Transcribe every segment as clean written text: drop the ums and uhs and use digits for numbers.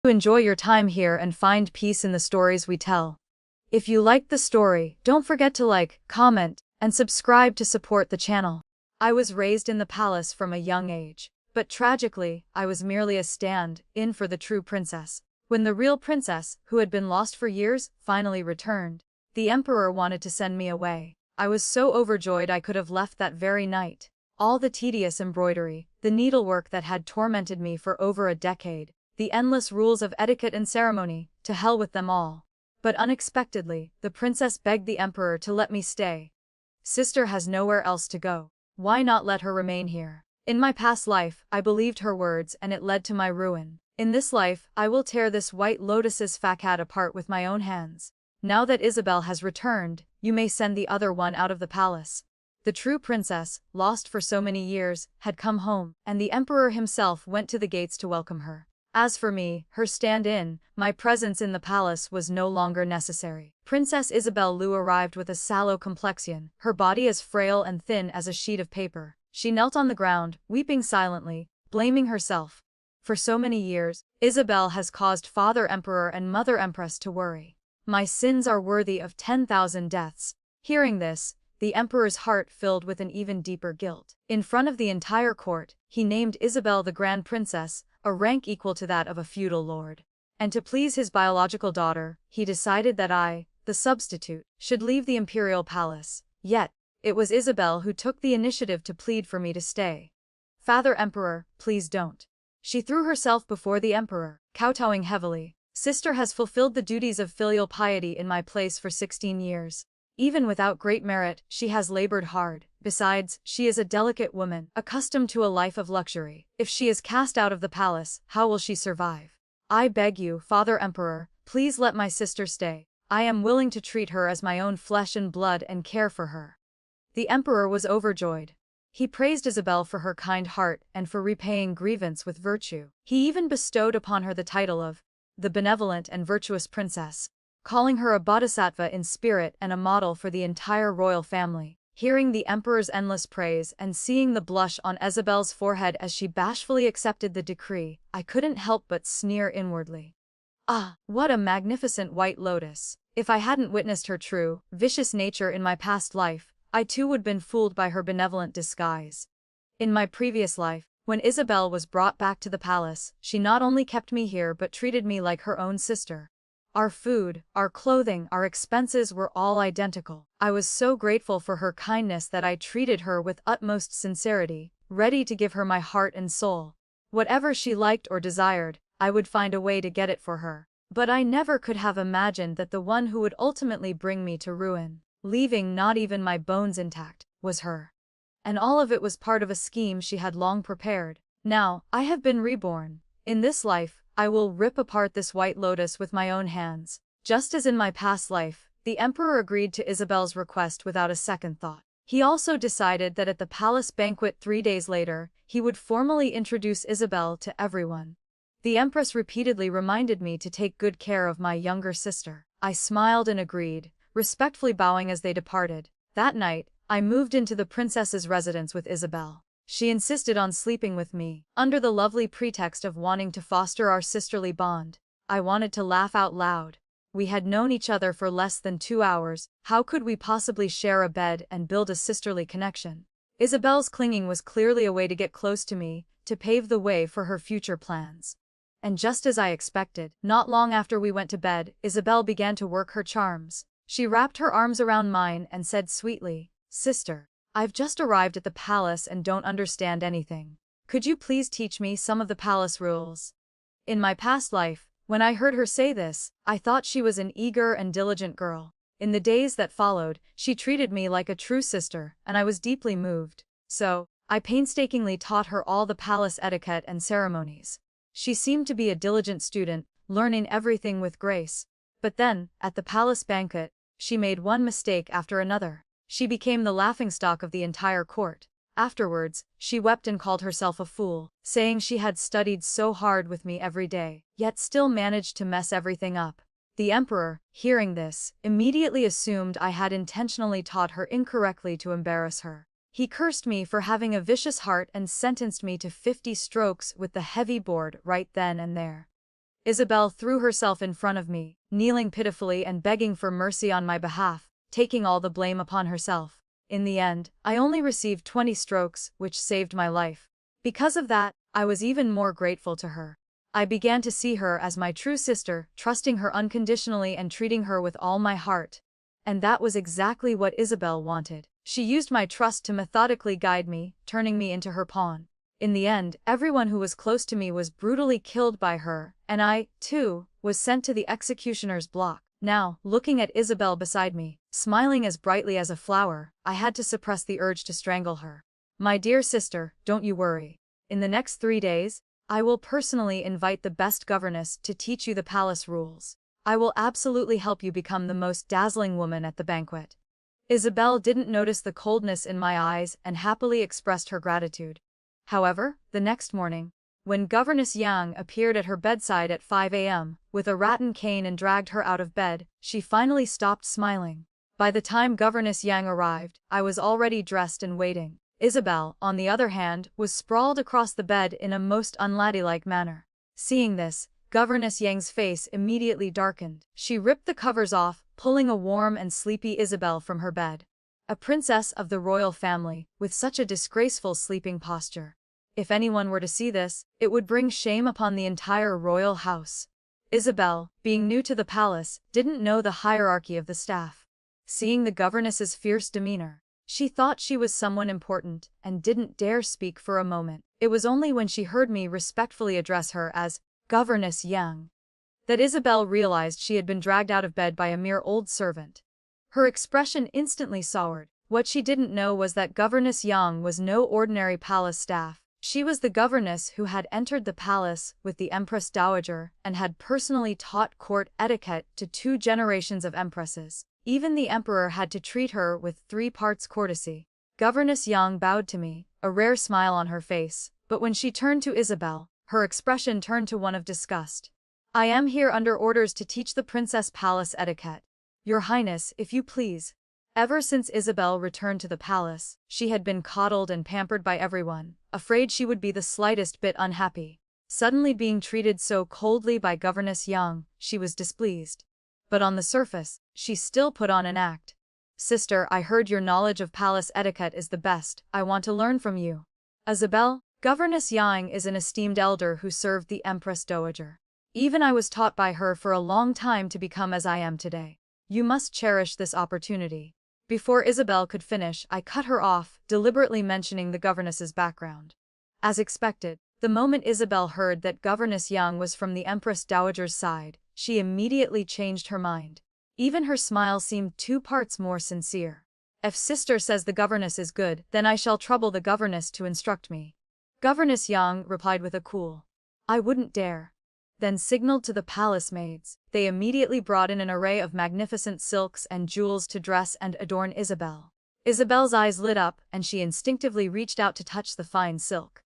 Enjoy your time here and find peace in the stories we tell. If you liked the story, don't forget to like, comment, and subscribe to support the channel. I was raised in the palace from a young age, but tragically, I was merely a stand-in for the true princess. When the real princess, who had been lost for years, finally returned, the emperor wanted to send me away. I was so overjoyed I could have left that very night. All the tedious embroidery, the needlework that had tormented me for over a decade, the endless rules of etiquette and ceremony, to hell with them all. But unexpectedly, the princess begged the emperor to let me stay. Sister has nowhere else to go. Why not let her remain here? In my past life, I believed her words and it led to my ruin. In this life, I will tear this white lotus's facade apart with my own hands. Now that Isabel has returned, you may send the other one out of the palace. The true princess, lost for so many years, had come home, and the emperor himself went to the gates to welcome her. As for me, her stand-in, my presence in the palace was no longer necessary. Princess Isabel Lu arrived with a sallow complexion, her body as frail and thin as a sheet of paper. She knelt on the ground, weeping silently, blaming herself. For so many years, Isabel has caused Father Emperor and Mother Empress to worry. My sins are worthy of 10,000 deaths. Hearing this, the emperor's heart filled with an even deeper guilt. In front of the entire court, he named Isabel the Grand Princess, a rank equal to that of a feudal lord. And to please his biological daughter, he decided that I, the substitute, should leave the imperial palace. Yet, it was Isabel who took the initiative to plead for me to stay. Father Emperor, please don't. She threw herself before the emperor, kowtowing heavily. Sister has fulfilled the duties of filial piety in my place for 16 years. Even without great merit, she has labored hard. Besides, she is a delicate woman, accustomed to a life of luxury. If she is cast out of the palace, how will she survive? I beg you, Father Emperor, please let my sister stay. I am willing to treat her as my own flesh and blood and care for her. The emperor was overjoyed. He praised Isabel for her kind heart and for repaying grievance with virtue. He even bestowed upon her the title of the benevolent and virtuous princess, calling her a bodhisattva in spirit and a model for the entire royal family. Hearing the emperor's endless praise and seeing the blush on Isabel's forehead as she bashfully accepted the decree, I couldn't help but sneer inwardly. Ah, what a magnificent white lotus! If I hadn't witnessed her true, vicious nature in my past life, I too would have been fooled by her benevolent disguise. In my previous life, when Isabel was brought back to the palace, she not only kept me here but treated me like her own sister. Our food, our clothing, our expenses were all identical. I was so grateful for her kindness that I treated her with utmost sincerity, ready to give her my heart and soul. Whatever she liked or desired, I would find a way to get it for her. But I never could have imagined that the one who would ultimately bring me to ruin, leaving not even my bones intact, was her. And all of it was part of a scheme she had long prepared. Now, I have been reborn. In this life, I will rip apart this white lotus with my own hands. Just as in my past life, the emperor agreed to Isabel's request without a second thought. He also decided that at the palace banquet 3 days later, he would formally introduce Isabel to everyone. The empress repeatedly reminded me to take good care of my younger sister. I smiled and agreed, respectfully bowing as they departed. That night, I moved into the princess's residence with Isabel. She insisted on sleeping with me, under the lovely pretext of wanting to foster our sisterly bond. I wanted to laugh out loud. We had known each other for less than 2 hours. How could we possibly share a bed and build a sisterly connection? Isabel's clinging was clearly a way to get close to me, to pave the way for her future plans. And just as I expected, not long after we went to bed, Isabel began to work her charms. She wrapped her arms around mine and said sweetly, "Sister, I've just arrived at the palace and don't understand anything. Could you please teach me some of the palace rules?" In my past life, when I heard her say this, I thought she was an eager and diligent girl. In the days that followed, she treated me like a true sister, and I was deeply moved. So, I painstakingly taught her all the palace etiquette and ceremonies. She seemed to be a diligent student, learning everything with grace. But then, at the palace banquet, she made one mistake after another. She became the laughingstock of the entire court. Afterwards, she wept and called herself a fool, saying she had studied so hard with me every day, yet still managed to mess everything up. The emperor, hearing this, immediately assumed I had intentionally taught her incorrectly to embarrass her. He cursed me for having a vicious heart and sentenced me to 50 strokes with the heavy board right then and there. Isabel threw herself in front of me, kneeling pitifully and begging for mercy on my behalf, taking all the blame upon herself. In the end, I only received 20 strokes, which saved my life. Because of that, I was even more grateful to her. I began to see her as my true sister, trusting her unconditionally and treating her with all my heart. And that was exactly what Isabel wanted. She used my trust to methodically guide me, turning me into her pawn. In the end, everyone who was close to me was brutally killed by her, and I, too, was sent to the executioner's block. Now, looking at Isabel beside me, smiling as brightly as a flower, I had to suppress the urge to strangle her. My dear sister, don't you worry. In the next 3 days, I will personally invite the best governess to teach you the palace rules. I will absolutely help you become the most dazzling woman at the banquet. Isabel didn't notice the coldness in my eyes and happily expressed her gratitude. However, the next morning, when Governess Yang appeared at her bedside at 5 a.m., with a rattan cane and dragged her out of bed, she finally stopped smiling. By the time Governess Yang arrived, I was already dressed and waiting. Isabel, on the other hand, was sprawled across the bed in a most unladylike manner. Seeing this, Governess Yang's face immediately darkened. She ripped the covers off, pulling a warm and sleepy Isabel from her bed. A princess of the royal family, with such a disgraceful sleeping posture. If anyone were to see this, it would bring shame upon the entire royal house. Isabel, being new to the palace, didn't know the hierarchy of the staff. Seeing the governess's fierce demeanor, she thought she was someone important, and didn't dare speak for a moment. It was only when she heard me respectfully address her as Governess Yang that Isabel realized she had been dragged out of bed by a mere old servant. Her expression instantly soured. What she didn't know was that Governess Yang was no ordinary palace staff. She was the governess who had entered the palace with the Empress Dowager and had personally taught court etiquette to 2 generations of empresses. Even the emperor had to treat her with 3 parts courtesy. Governess Yang bowed to me, a rare smile on her face, but when she turned to Isabel, her expression turned to one of disgust. I am here under orders to teach the princess palace etiquette. Your Highness, if you please. Ever since Isabel returned to the palace, she had been coddled and pampered by everyone, afraid she would be the slightest bit unhappy. Suddenly being treated so coldly by Governess Yang, she was displeased. But on the surface, she still put on an act. Sister, I heard your knowledge of palace etiquette is the best. I want to learn from you. Isabel, Governess Yang is an esteemed elder who served the Empress Dowager. Even I was taught by her for a long time to become as I am today. You must cherish this opportunity. Before Isabel could finish, I cut her off, deliberately mentioning the governess's background. As expected, the moment Isabel heard that Governess Yang was from the Empress Dowager's side, she immediately changed her mind. Even her smile seemed 2 parts more sincere. If sister says the governess is good, then I shall trouble the governess to instruct me. Governess Yang replied with a cool, I wouldn't dare. Then signaled to the palace maids. They immediately brought in an array of magnificent silks and jewels to dress and adorn Isabel. Isabel's eyes lit up, and she instinctively reached out to touch the fine silk.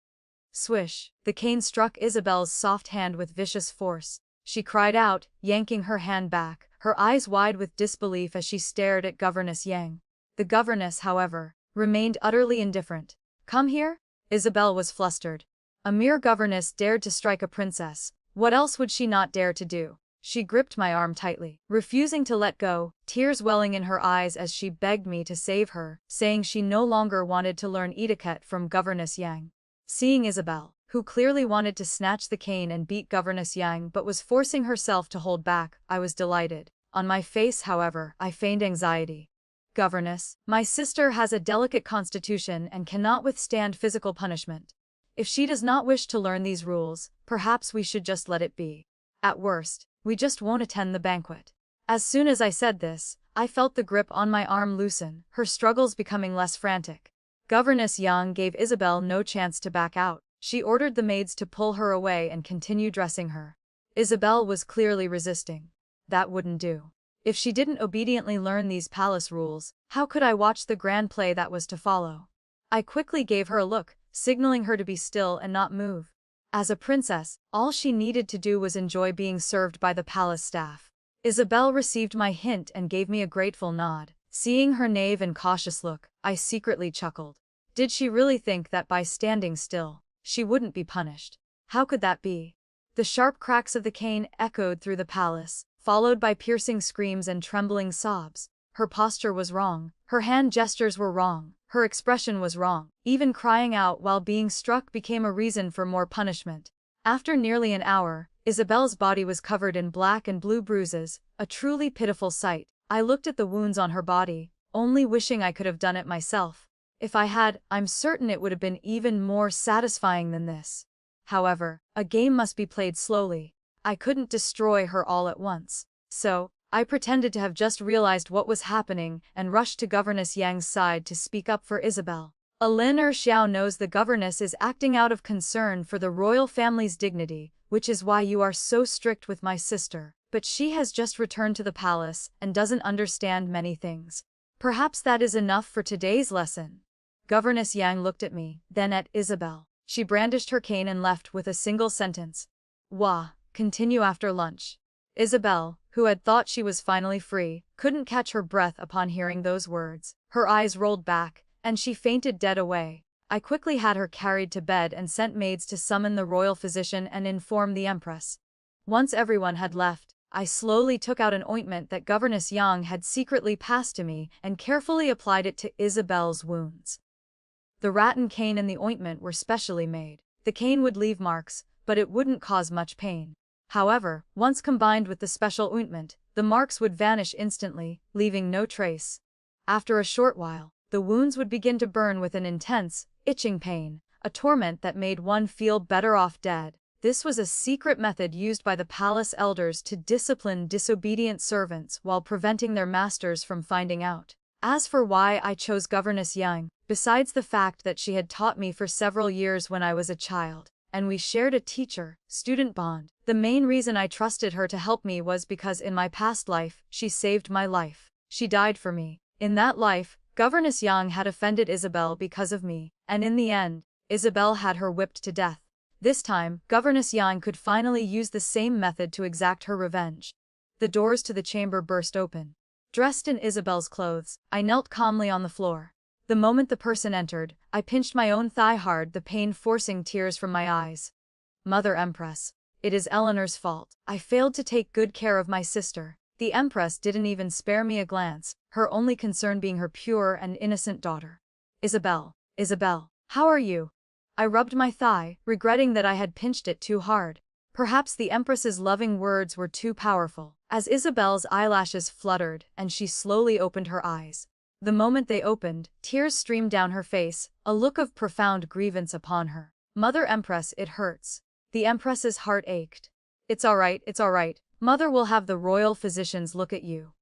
Swish! The cane struck Isabel's soft hand with vicious force. She cried out, yanking her hand back, her eyes wide with disbelief as she stared at Governess Yang. The governess, however, remained utterly indifferent. Come here? Isabel was flustered. A mere governess dared to strike a princess. What else would she not dare to do? She gripped my arm tightly, refusing to let go, tears welling in her eyes as she begged me to save her, saying she no longer wanted to learn etiquette from Governess Yang. Seeing Isabel, who clearly wanted to snatch the cane and beat Governess Yang but was forcing herself to hold back, I was delighted. On my face, however, I feigned anxiety. Governess, my sister has a delicate constitution and cannot withstand physical punishment. If she does not wish to learn these rules, perhaps we should just let it be. At worst, we just won't attend the banquet. As soon as I said this, I felt the grip on my arm loosen, her struggles becoming less frantic. Governess Yang gave Isabel no chance to back out. She ordered the maids to pull her away and continue dressing her. Isabel was clearly resisting. That wouldn't do. If she didn't obediently learn these palace rules, how could I watch the grand play that was to follow? I quickly gave her a look, signaling her to be still and not move. As a princess, all she needed to do was enjoy being served by the palace staff. Isabel received my hint and gave me a grateful nod. Seeing her naive and cautious look, I secretly chuckled. Did she really think that by standing still, she wouldn't be punished? How could that be? The sharp cracks of the cane echoed through the palace, followed by piercing screams and trembling sobs. Her posture was wrong, her hand gestures were wrong, her expression was wrong. Even crying out while being struck became a reason for more punishment. After nearly an hour, Isabel's body was covered in black and blue bruises, a truly pitiful sight. I looked at the wounds on her body, only wishing I could have done it myself. If I had, I'm certain it would have been even more satisfying than this. However, a game must be played slowly. I couldn't destroy her all at once. So, I pretended to have just realized what was happening and rushed to Governess Yang's side to speak up for Isabel. Lin Xiao knows the governess is acting out of concern for the royal family's dignity, which is why you are so strict with my sister. But she has just returned to the palace and doesn't understand many things. Perhaps that is enough for today's lesson. Governess Yang looked at me, then at Isabel. She brandished her cane and left with a single sentence. Wah, continue after lunch. Isabel, who had thought she was finally free, couldn't catch her breath upon hearing those words. Her eyes rolled back, and she fainted dead away. I quickly had her carried to bed and sent maids to summon the royal physician and inform the empress. Once everyone had left, I slowly took out an ointment that Governess Yang had secretly passed to me and carefully applied it to Isabel's wounds. The rattan cane and the ointment were specially made. The cane would leave marks, but it wouldn't cause much pain. However, once combined with the special ointment, the marks would vanish instantly, leaving no trace. After a short while, the wounds would begin to burn with an intense, itching pain, a torment that made one feel better off dead. This was a secret method used by the palace elders to discipline disobedient servants while preventing their masters from finding out. As for why I chose Governess Yang, besides the fact that she had taught me for several years when I was a child, and we shared a teacher-student bond, the main reason I trusted her to help me was because in my past life, she saved my life. She died for me. In that life, Governess Yang had offended Isabel because of me, and in the end, Isabel had her whipped to death. This time, Governess Yang could finally use the same method to exact her revenge. The doors to the chamber burst open. Dressed in Isabel's clothes, I knelt calmly on the floor. The moment the person entered, I pinched my own thigh hard, the pain forcing tears from my eyes. Mother Empress, it is Eleanor's fault. I failed to take good care of my sister. The Empress didn't even spare me a glance, her only concern being her pure and innocent daughter. Isabel, how are you? I rubbed my thigh, regretting that I had pinched it too hard. Perhaps the Empress's loving words were too powerful. As Isabel's eyelashes fluttered and she slowly opened her eyes. The moment they opened, tears streamed down her face, a look of profound grievance upon her. Mother Empress, it hurts. The Empress's heart ached. It's all right. Mother will have the royal physicians look at you.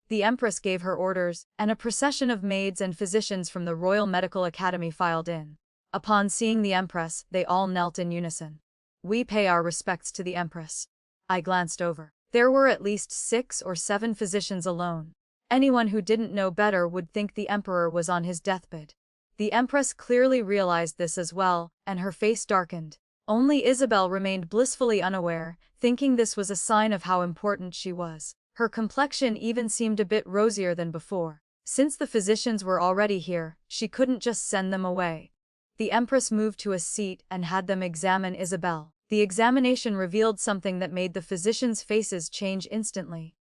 The Empress gave her orders, and a procession of maids and physicians from the Royal Medical Academy filed in. Upon seeing the Empress, they all knelt in unison. We pay our respects to the Empress. I glanced over. There were at least 6 or 7 physicians alone. Anyone who didn't know better would think the Emperor was on his deathbed. The Empress clearly realized this as well, and her face darkened. Only Isabel remained blissfully unaware, thinking this was a sign of how important she was. Her complexion even seemed a bit rosier than before. Since the physicians were already here, she couldn't just send them away. The Empress moved to a seat and had them examine Isabel. The examination revealed something that made the physicians' faces change instantly.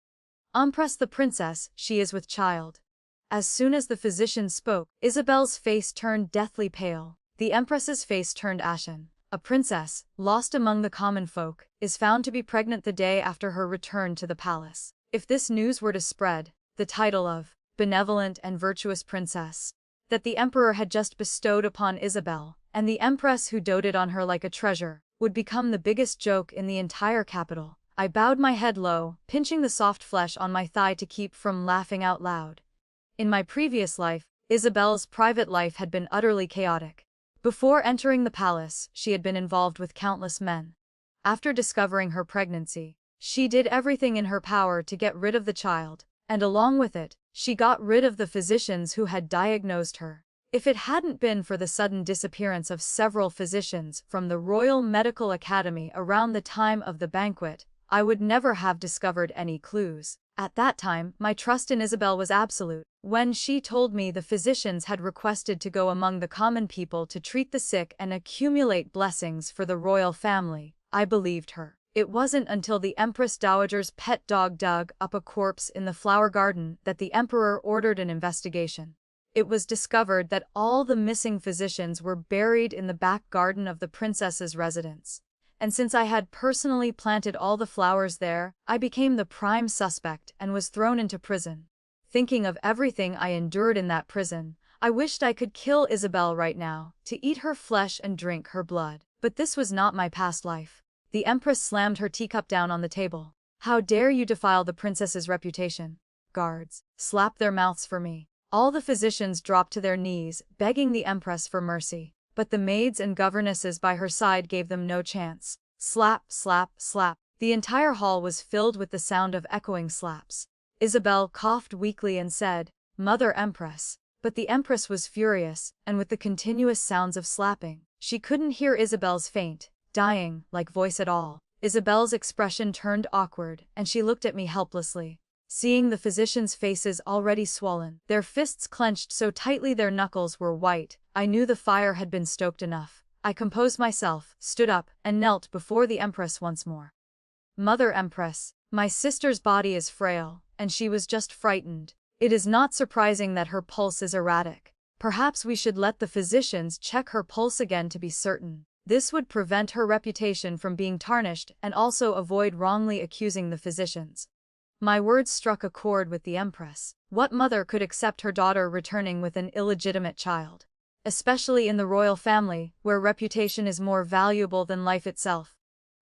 Empress, the princess, she is with child. As soon as the physician spoke, Isabel's face turned deathly pale. The Empress's face turned ashen. A princess, lost among the common folk, is found to be pregnant the day after her return to the palace. If this news were to spread, the title of benevolent and virtuous princess that the Emperor had just bestowed upon Isabel, and the Empress who doted on her like a treasure, would become the biggest joke in the entire capital. I bowed my head low, pinching the soft flesh on my thigh to keep from laughing out loud. In my previous life, Isabel's private life had been utterly chaotic. Before entering the palace, she had been involved with countless men. After discovering her pregnancy, she did everything in her power to get rid of the child, and along with it, she got rid of the physicians who had diagnosed her. If it hadn't been for the sudden disappearance of several physicians from the Royal Medical Academy around the time of the banquet, I would never have discovered any clues. At that time, my trust in Isabel was absolute. When she told me the physicians had requested to go among the common people to treat the sick and accumulate blessings for the royal family, I believed her. It wasn't until the Empress Dowager's pet dog dug up a corpse in the flower garden that the Emperor ordered an investigation. It was discovered that all the missing physicians were buried in the back garden of the princess's residence. And since I had personally planted all the flowers there, I became the prime suspect and was thrown into prison. Thinking of everything I endured in that prison, I wished I could kill Isabel right now, to eat her flesh and drink her blood. But this was not my past life. The Empress slammed her teacup down on the table. How dare you defile the princess's reputation? Guards, slap their mouths for me. All the physicians dropped to their knees, begging the Empress for mercy. But the maids and governesses by her side gave them no chance. Slap, slap, slap. The entire hall was filled with the sound of echoing slaps. Isabel coughed weakly and said, "Mother Empress." But the Empress was furious, and with the continuous sounds of slapping, she couldn't hear Isabel's faint, dying, like voice at all. Isabel's expression turned awkward, and she looked at me helplessly. Seeing the physicians' faces already swollen, their fists clenched so tightly their knuckles were white, I knew the fire had been stoked enough. I composed myself, stood up, and knelt before the Empress once more. "Mother Empress, my sister's body is frail, and she was just frightened. It is not surprising that her pulse is erratic. Perhaps we should let the physicians check her pulse again to be certain. This would prevent her reputation from being tarnished and also avoid wrongly accusing the physicians." My words struck a chord with the Empress. What mother could accept her daughter returning with an illegitimate child? Especially in the royal family, where reputation is more valuable than life itself.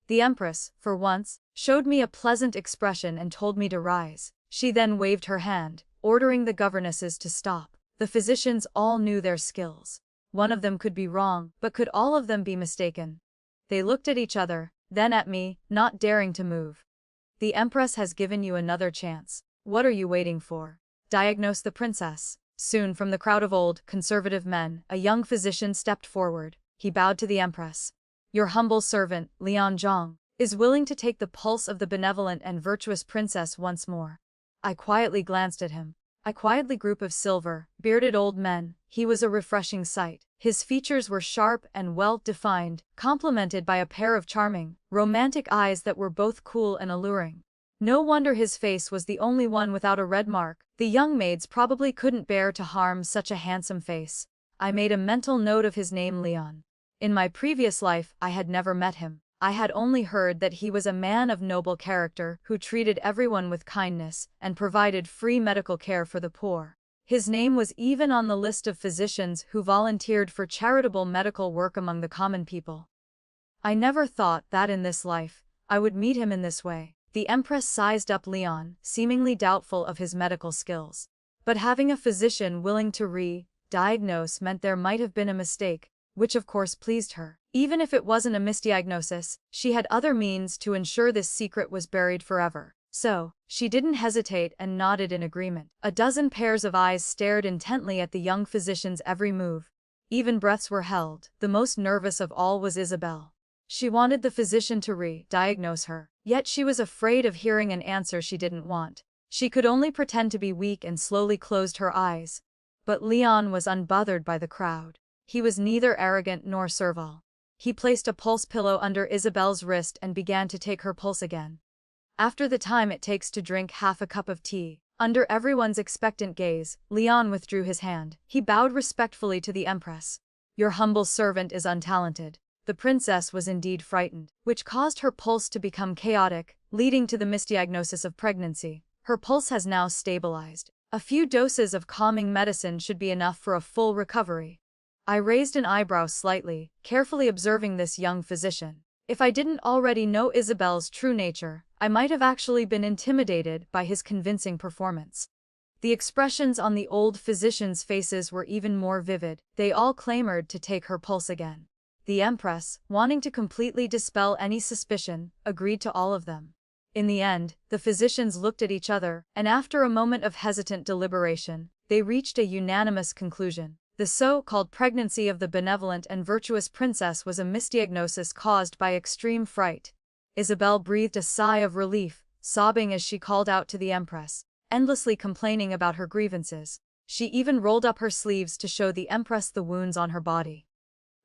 The Empress, for once, showed me a pleasant expression and told me to rise. She then waved her hand, ordering the governesses to stop. The physicians all knew their skills. One of them could be wrong, but could all of them be mistaken? They looked at each other, then at me, not daring to move. "The Empress has given you another chance. What are you waiting for? Diagnose the princess." Soon from the crowd of old, conservative men, a young physician stepped forward. He bowed to the Empress. "Your humble servant, Lian Zhang, is willing to take the pulse of the benevolent and virtuous princess once more." I quietly glanced at him. A quietly group of silver, bearded old men, he was a refreshing sight. His features were sharp and well-defined, complemented by a pair of charming, romantic eyes that were both cool and alluring. No wonder his face was the only one without a red mark. The young maids probably couldn't bear to harm such a handsome face. I made a mental note of his name, Leon. In my previous life, I had never met him. I had only heard that he was a man of noble character who treated everyone with kindness and provided free medical care for the poor. His name was even on the list of physicians who volunteered for charitable medical work among the common people. I never thought that in this life, I would meet him in this way. The Empress sized up Leon, seemingly doubtful of his medical skills. But having a physician willing to diagnose meant there might have been a mistake, which of course pleased her. Even if it wasn't a misdiagnosis, she had other means to ensure this secret was buried forever. So, she didn't hesitate and nodded in agreement. A dozen pairs of eyes stared intently at the young physician's every move. Even breaths were held. The most nervous of all was Isabel. She wanted the physician to diagnose her, yet she was afraid of hearing an answer she didn't want. She could only pretend to be weak and slowly closed her eyes. But Leon was unbothered by the crowd. He was neither arrogant nor servile. He placed a pulse pillow under Isabel's wrist and began to take her pulse again. After the time it takes to drink half a cup of tea, under everyone's expectant gaze, Leon withdrew his hand. He bowed respectfully to the Empress. "Your humble servant is untalented." The princess was indeed frightened, which caused her pulse to become chaotic, leading to the misdiagnosis of pregnancy. Her pulse has now stabilized. A few doses of calming medicine should be enough for a full recovery. I raised an eyebrow slightly, carefully observing this young physician. If I didn't already know Isabel's true nature, I might have actually been intimidated by his convincing performance. The expressions on the old physicians' faces were even more vivid. They all clamored to take her pulse again. The Empress, wanting to completely dispel any suspicion, agreed to all of them. In the end, the physicians looked at each other, and after a moment of hesitant deliberation, they reached a unanimous conclusion. The so-called pregnancy of the benevolent and virtuous princess was a misdiagnosis caused by extreme fright. Isabel breathed a sigh of relief, sobbing as she called out to the Empress, endlessly complaining about her grievances. She even rolled up her sleeves to show the Empress the wounds on her body.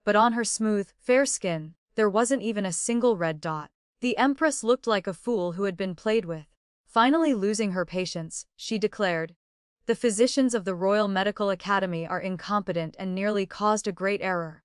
But on her smooth, fair skin, There wasn't even a single red dot. The Empress looked like a fool who had been played with. Finally losing her patience, she declared, "The physicians of the Royal Medical Academy are incompetent and nearly caused a great error.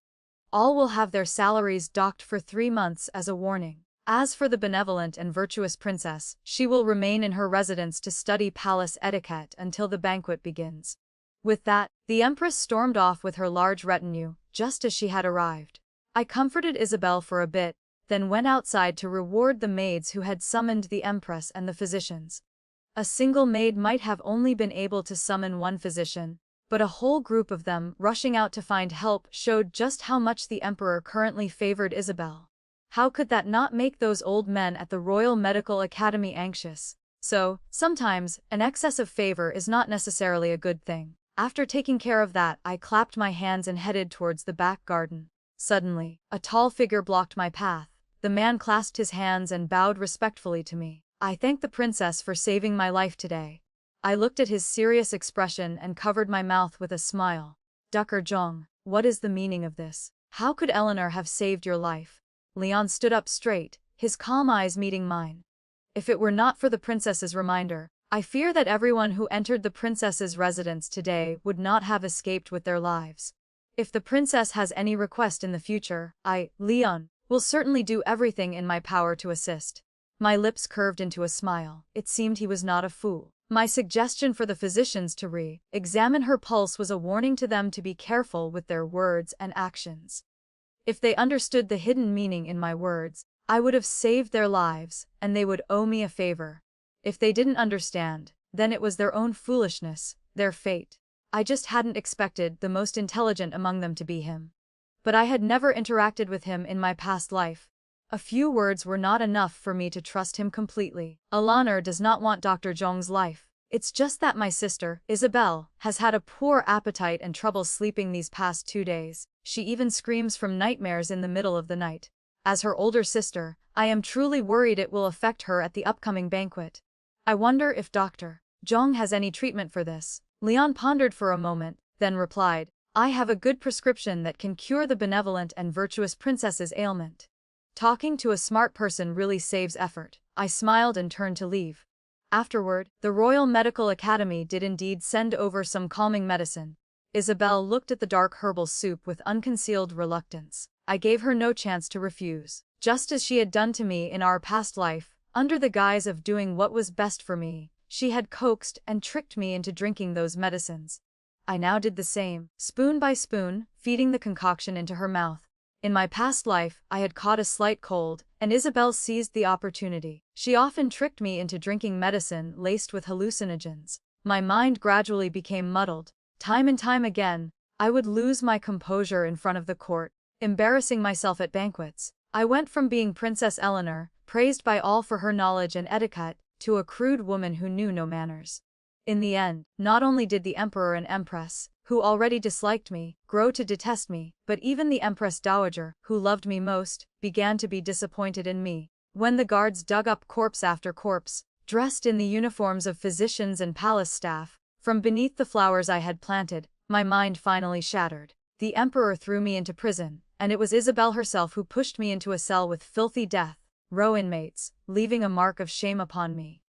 All will have their salaries docked for 3 months as a warning. As for the benevolent and virtuous princess, she will remain in her residence to study palace etiquette until the banquet begins." With that, the Empress stormed off with her large retinue, just as she had arrived. I comforted Isabel for a bit, then went outside to reward the maids who had summoned the Empress and the physicians. A single maid might have only been able to summon one physician, but a whole group of them rushing out to find help showed just how much the Emperor currently favored Isabel. How could that not make those old men at the Royal Medical Academy anxious? So, sometimes, an excess of favor is not necessarily a good thing. After taking care of that, I clapped my hands and headed towards the back garden. Suddenly, a tall figure blocked my path. The man clasped his hands and bowed respectfully to me. "I thank the princess for saving my life today." I looked at his serious expression and covered my mouth with a smile. "Dr. Zhong, what is the meaning of this? How could Eleanor have saved your life?" Leon stood up straight, his calm eyes meeting mine. "If it were not for the princess's reminder, I fear that everyone who entered the princess's residence today would not have escaped with their lives. If the princess has any request in the future, Leon, will certainly do everything in my power to assist." My lips curved into a smile. It seemed he was not a fool. My suggestion for the physicians to examine her pulse was a warning to them to be careful with their words and actions. If they understood the hidden meaning in my words, I would have saved their lives, and they would owe me a favor. If they didn't understand, then it was their own foolishness, their fate. I just hadn't expected the most intelligent among them to be him. But I had never interacted with him in my past life. A few words were not enough for me to trust him completely. "Eleanor does not want Dr. Zhong's life. It's just that my sister, Isabel, has had a poor appetite and trouble sleeping these past 2 days. She even screams from nightmares in the middle of the night. As her older sister, I am truly worried it will affect her at the upcoming banquet. I wonder if Dr. Zhong has any treatment for this." Leon pondered for a moment, then replied, "I have a good prescription that can cure the benevolent and virtuous princess's ailment." Talking to a smart person really saves effort. I smiled and turned to leave. Afterward, the Royal Medical Academy did indeed send over some calming medicine. Isabel looked at the dark herbal soup with unconcealed reluctance. I gave her no chance to refuse. Just as she had done to me in our past life, under the guise of doing what was best for me, she had coaxed and tricked me into drinking those medicines. I now did the same, spoon by spoon, feeding the concoction into her mouth. In my past life, I had caught a slight cold, and Isabel seized the opportunity. She often tricked me into drinking medicine laced with hallucinogens. My mind gradually became muddled. Time and time again, I would lose my composure in front of the court, embarrassing myself at banquets. I went from being Princess Eleanor, praised by all for her knowledge and etiquette, to a crude woman who knew no manners. In the end, not only did the Emperor and Empress, who already disliked me, grow to detest me, but even the Empress Dowager, who loved me most, began to be disappointed in me. When the guards dug up corpse after corpse, dressed in the uniforms of physicians and palace staff, from beneath the flowers I had planted, my mind finally shattered. The Emperor threw me into prison, and it was Isabel herself who pushed me into a cell with filthy death row inmates, leaving a mark of shame upon me.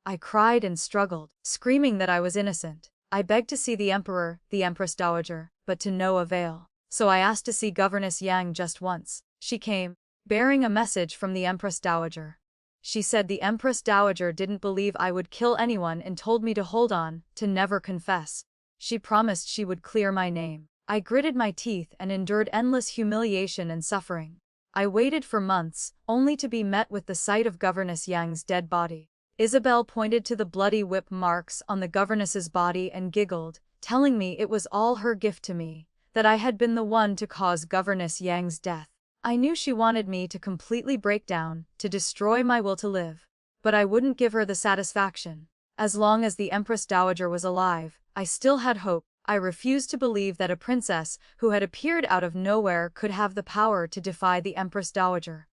I cried and struggled, screaming that I was innocent. I begged to see the Emperor, the Empress Dowager, but to no avail. So I asked to see Governess Yang just once. She came, bearing a message from the Empress Dowager. She said the Empress Dowager didn't believe I would kill anyone and told me to hold on, to never confess. She promised she would clear my name. I gritted my teeth and endured endless humiliation and suffering. I waited for months, only to be met with the sight of Governess Yang's dead body. Isabel pointed to the bloody whip marks on the governess's body and giggled, telling me it was all her gift to me, that I had been the one to cause Governess Yang's death. I knew she wanted me to completely break down, to destroy my will to live. But I wouldn't give her the satisfaction. As long as the Empress Dowager was alive, I still had hope. I refused to believe that a princess who had appeared out of nowhere could have the power to defy the Empress Dowager.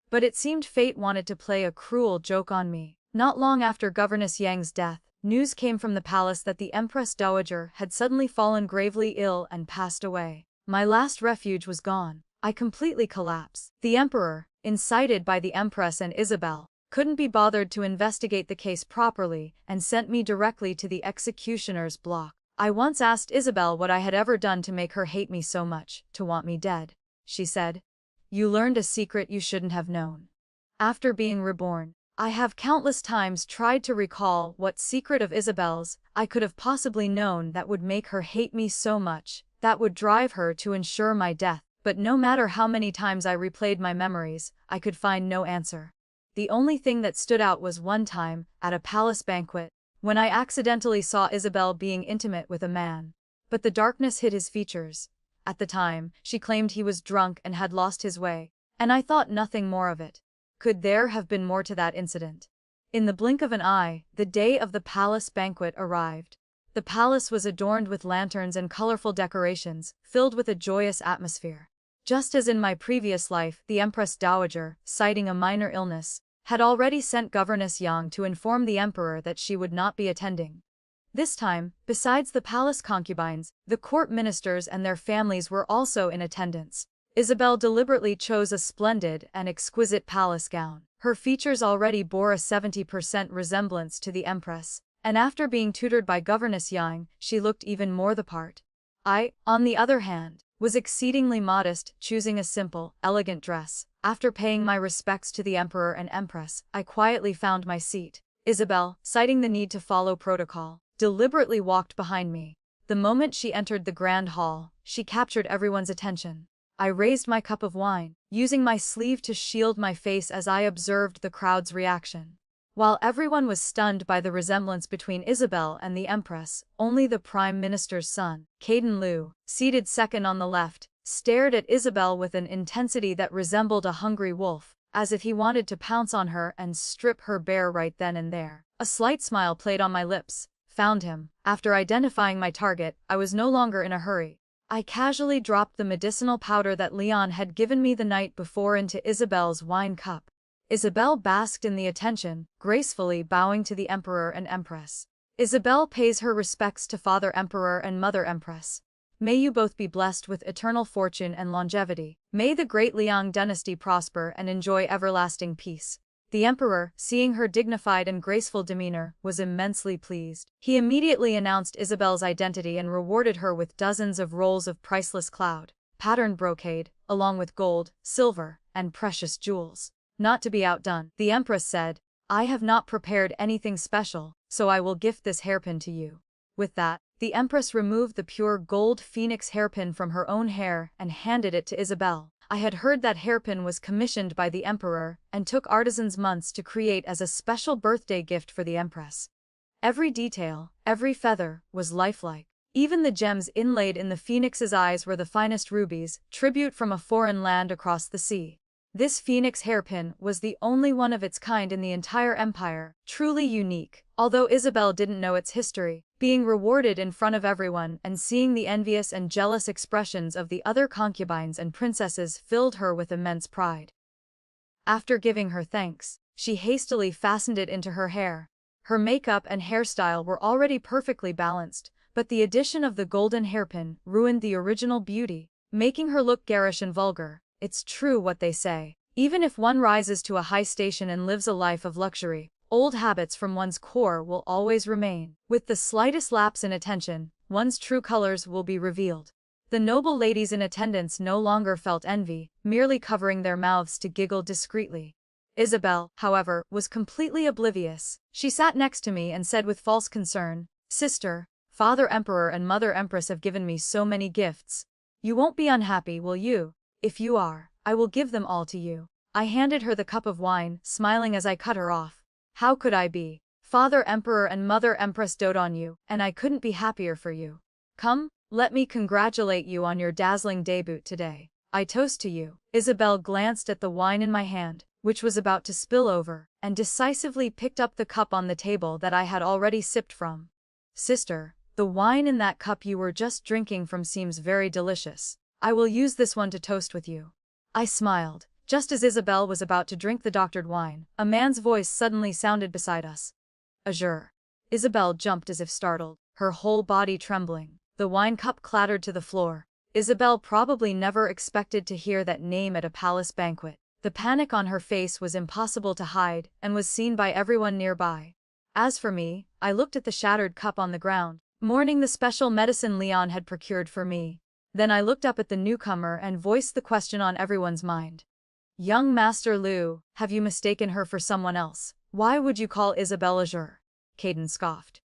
But it seemed fate wanted to play a cruel joke on me. Not long after Governess Yang's death, news came from the palace that the Empress Dowager had suddenly fallen gravely ill and passed away. My last refuge was gone. I completely collapse. The Emperor, incited by the Empress and Isabel, couldn't be bothered to investigate the case properly and sent me directly to the executioner's block. I once asked Isabel what I had ever done to make her hate me so much, to want me dead. She said, "You learned a secret you shouldn't have known." After being reborn, I have countless times tried to recall what secret of Isabel's I could have possibly known that would make her hate me so much, that would drive her to ensure my death, but no matter how many times I replayed my memories, I could find no answer. The only thing that stood out was one time, at a palace banquet, when I accidentally saw Isabel being intimate with a man. But the darkness hid his features. At the time, she claimed he was drunk and had lost his way, and I thought nothing more of it. Could there have been more to that incident? In the blink of an eye, the day of the palace banquet arrived. The palace was adorned with lanterns and colorful decorations, filled with a joyous atmosphere. Just as in my previous life, the Empress Dowager, citing a minor illness, had already sent Governess Yang to inform the Emperor that she would not be attending. This time, besides the palace concubines, the court ministers and their families were also in attendance. Isabel deliberately chose a splendid and exquisite palace gown. Her features already bore a 70% resemblance to the Empress, and after being tutored by Governess Yang, she looked even more the part. I, on the other hand, was exceedingly modest, choosing a simple, elegant dress. After paying my respects to the Emperor and Empress, I quietly found my seat. Isabel, citing the need to follow protocol, deliberately walked behind me. The moment she entered the grand hall, she captured everyone's attention. I raised my cup of wine, using my sleeve to shield my face as I observed the crowd's reaction. While everyone was stunned by the resemblance between Isabel and the Empress, only the Prime Minister's son, Caden Liu, seated second on the left, stared at Isabel with an intensity that resembled a hungry wolf, as if he wanted to pounce on her and strip her bare right then and there. A slight smile played on my lips. Found him. After identifying my target, I was no longer in a hurry. I casually dropped the medicinal powder that Leon had given me the night before into Isabel's wine cup. Isabel basked in the attention, gracefully bowing to the Emperor and Empress. Isabel pays her respects to Father Emperor and Mother Empress. May you both be blessed with eternal fortune and longevity. May the great Liang dynasty prosper and enjoy everlasting peace. The Emperor, seeing her dignified and graceful demeanor, was immensely pleased. He immediately announced Isabel's identity and rewarded her with dozens of rolls of priceless cloud, patterned brocade, along with gold, silver, and precious jewels. Not to be outdone, the Empress said, "I have not prepared anything special, so I will gift this hairpin to you." With that, the Empress removed the pure gold phoenix hairpin from her own hair and handed it to Isabel. I had heard that hairpin was commissioned by the Emperor and took artisans months to create as a special birthday gift for the Empress. Every detail, every feather, was lifelike. Even the gems inlaid in the phoenix's eyes were the finest rubies, tribute from a foreign land across the sea. This phoenix hairpin was the only one of its kind in the entire empire, truly unique. Although Isabel didn't know its history, being rewarded in front of everyone and seeing the envious and jealous expressions of the other concubines and princesses filled her with immense pride. After giving her thanks, she hastily fastened it into her hair. Her makeup and hairstyle were already perfectly balanced, but the addition of the golden hairpin ruined the original beauty, making her look garish and vulgar. It's true what they say. Even if one rises to a high station and lives a life of luxury, old habits from one's core will always remain. With the slightest lapse in attention, one's true colors will be revealed. The noble ladies in attendance no longer felt envy, merely covering their mouths to giggle discreetly. Isabel, however, was completely oblivious. She sat next to me and said with false concern, "Sister, Father Emperor and Mother Empress have given me so many gifts. You won't be unhappy, will you? If you are, I will give them all to you." I handed her the cup of wine, smiling as I cut her off. How could I be? Father Emperor and Mother Empress dote on you, and I couldn't be happier for you. Come, let me congratulate you on your dazzling debut today. I toast to you. Isabel glanced at the wine in my hand, which was about to spill over, and decisively picked up the cup on the table that I had already sipped from. Sister, the wine in that cup you were just drinking from seems very delicious. I will use this one to toast with you. I smiled. Just as Isabel was about to drink the doctored wine, a man's voice suddenly sounded beside us. Azure. Isabel jumped as if startled, her whole body trembling. The wine cup clattered to the floor. Isabel probably never expected to hear that name at a palace banquet. The panic on her face was impossible to hide and was seen by everyone nearby. As for me, I looked at the shattered cup on the ground, mourning the special medicine Leon had procured for me. Then I looked up at the newcomer and voiced the question on everyone's mind. Young Master Liu, have you mistaken her for someone else? Why would you call Isabel Azure? Caden scoffed.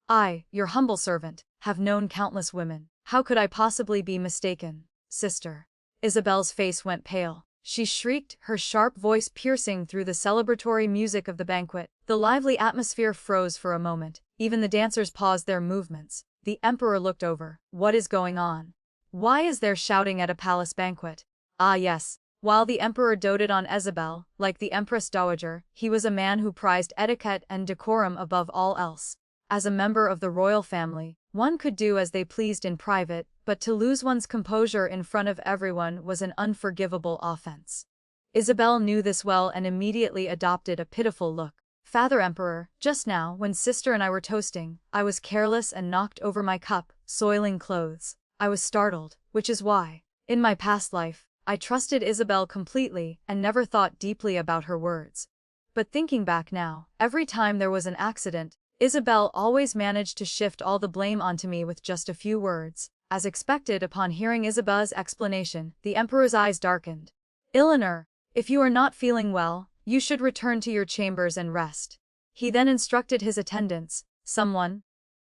I, your humble servant, have known countless women. How could I possibly be mistaken, sister? Isabel's face went pale. She shrieked, her sharp voice piercing through the celebratory music of the banquet. The lively atmosphere froze for a moment. Even the dancers paused their movements. The emperor looked over. What is going on? Why is there shouting at a palace banquet? Ah yes. While the emperor doted on Isabel, like the empress dowager, he was a man who prized etiquette and decorum above all else. As a member of the royal family, one could do as they pleased in private, but to lose one's composure in front of everyone was an unforgivable offense. Isabel knew this well and immediately adopted a pitiful look. Father Emperor, just now, when sister and I were toasting, I was careless and knocked over my cup, soiling clothes. I was startled, which is why, in my past life, I trusted Isabel completely and never thought deeply about her words. But thinking back now, every time there was an accident, Isabel always managed to shift all the blame onto me with just a few words. As expected, upon hearing Isabel's explanation, the emperor's eyes darkened. Eleanor, if you are not feeling well, you should return to your chambers and rest. He then instructed his attendants, someone,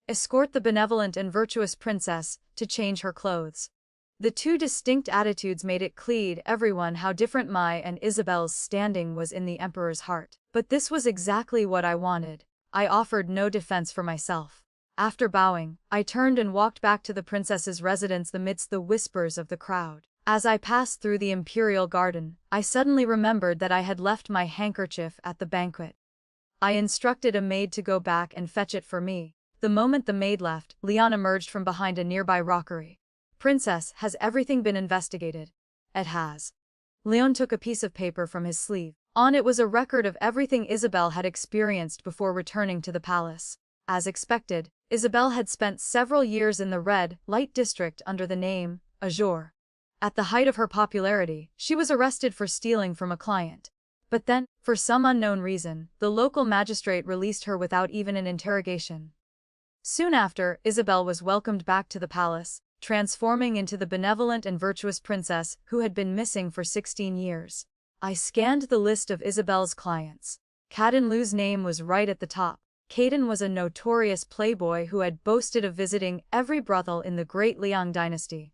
escort the benevolent and virtuous princess to change her clothes. The two distinct attitudes made it clear to everyone how different my and Isabel's standing was in the emperor's heart. But this was exactly what I wanted. I offered no defense for myself. After bowing, I turned and walked back to the princess's residence amidst the whispers of the crowd. As I passed through the imperial garden, I suddenly remembered that I had left my handkerchief at the banquet. I instructed a maid to go back and fetch it for me. The moment the maid left, Leon emerged from behind a nearby rockery. Princess, has everything been investigated? It has. Leon took a piece of paper from his sleeve. On it was a record of everything Isabel had experienced before returning to the palace. As expected, Isabel had spent several years in the red light district under the name Azure. At the height of her popularity, she was arrested for stealing from a client. But then, for some unknown reason, the local magistrate released her without even an interrogation. Soon after, Isabel was welcomed back to the palace, transforming into the benevolent and virtuous princess who had been missing for 16 years. I scanned the list of Isabel's clients. Caden Liu's name was right at the top. Caden was a notorious playboy who had boasted of visiting every brothel in the Great Liang dynasty.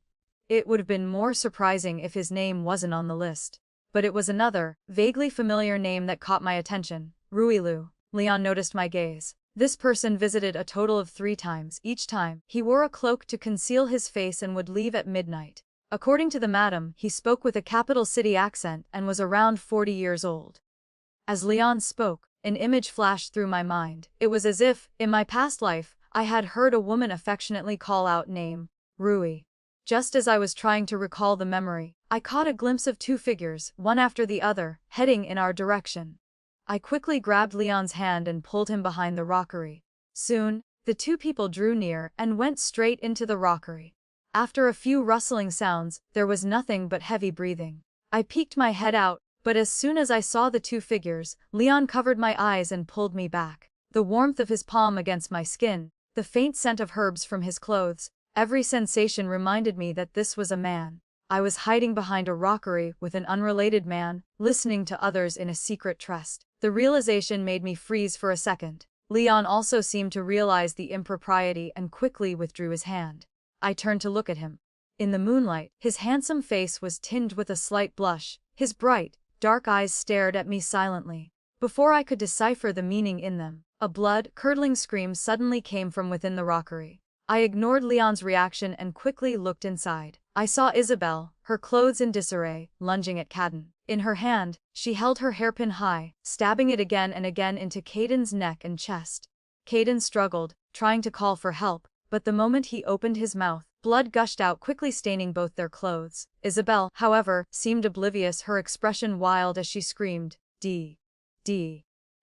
It would have been more surprising if his name wasn't on the list. But it was another, vaguely familiar name that caught my attention. Ruilu. Leon noticed my gaze. This person visited a total of 3 times. Each time, he wore a cloak to conceal his face and would leave at midnight. According to the madam, he spoke with a capital city accent and was around 40 years old. As Leon spoke, an image flashed through my mind. It was as if, in my past life, I had heard a woman affectionately call out name, Rui. Just as I was trying to recall the memory, I caught a glimpse of 2 figures, one after the other, heading in our direction. I quickly grabbed Leon's hand and pulled him behind the rockery. Soon, the 2 people drew near and went straight into the rockery. After a few rustling sounds, there was nothing but heavy breathing. I peeked my head out, but as soon as I saw the 2 figures, Leon covered my eyes and pulled me back. The warmth of his palm against my skin, the faint scent of herbs from his clothes, every sensation reminded me that this was a man. I was hiding behind a rockery with an unrelated man, listening to others in a secret tryst. The realization made me freeze for a second. Leon also seemed to realize the impropriety and quickly withdrew his hand. I turned to look at him. In the moonlight, his handsome face was tinged with a slight blush. His bright, dark eyes stared at me silently. Before I could decipher the meaning in them, a blood-curdling scream suddenly came from within the rockery. I ignored Leon's reaction and quickly looked inside. I saw Isabel, her clothes in disarray, lunging at Caden. In her hand, she held her hairpin high, stabbing it again and again into Caden's neck and chest. Caden struggled, trying to call for help, but the moment he opened his mouth, blood gushed out, quickly staining both their clothes. Isabel, however, seemed oblivious, her expression wild as she screamed, D.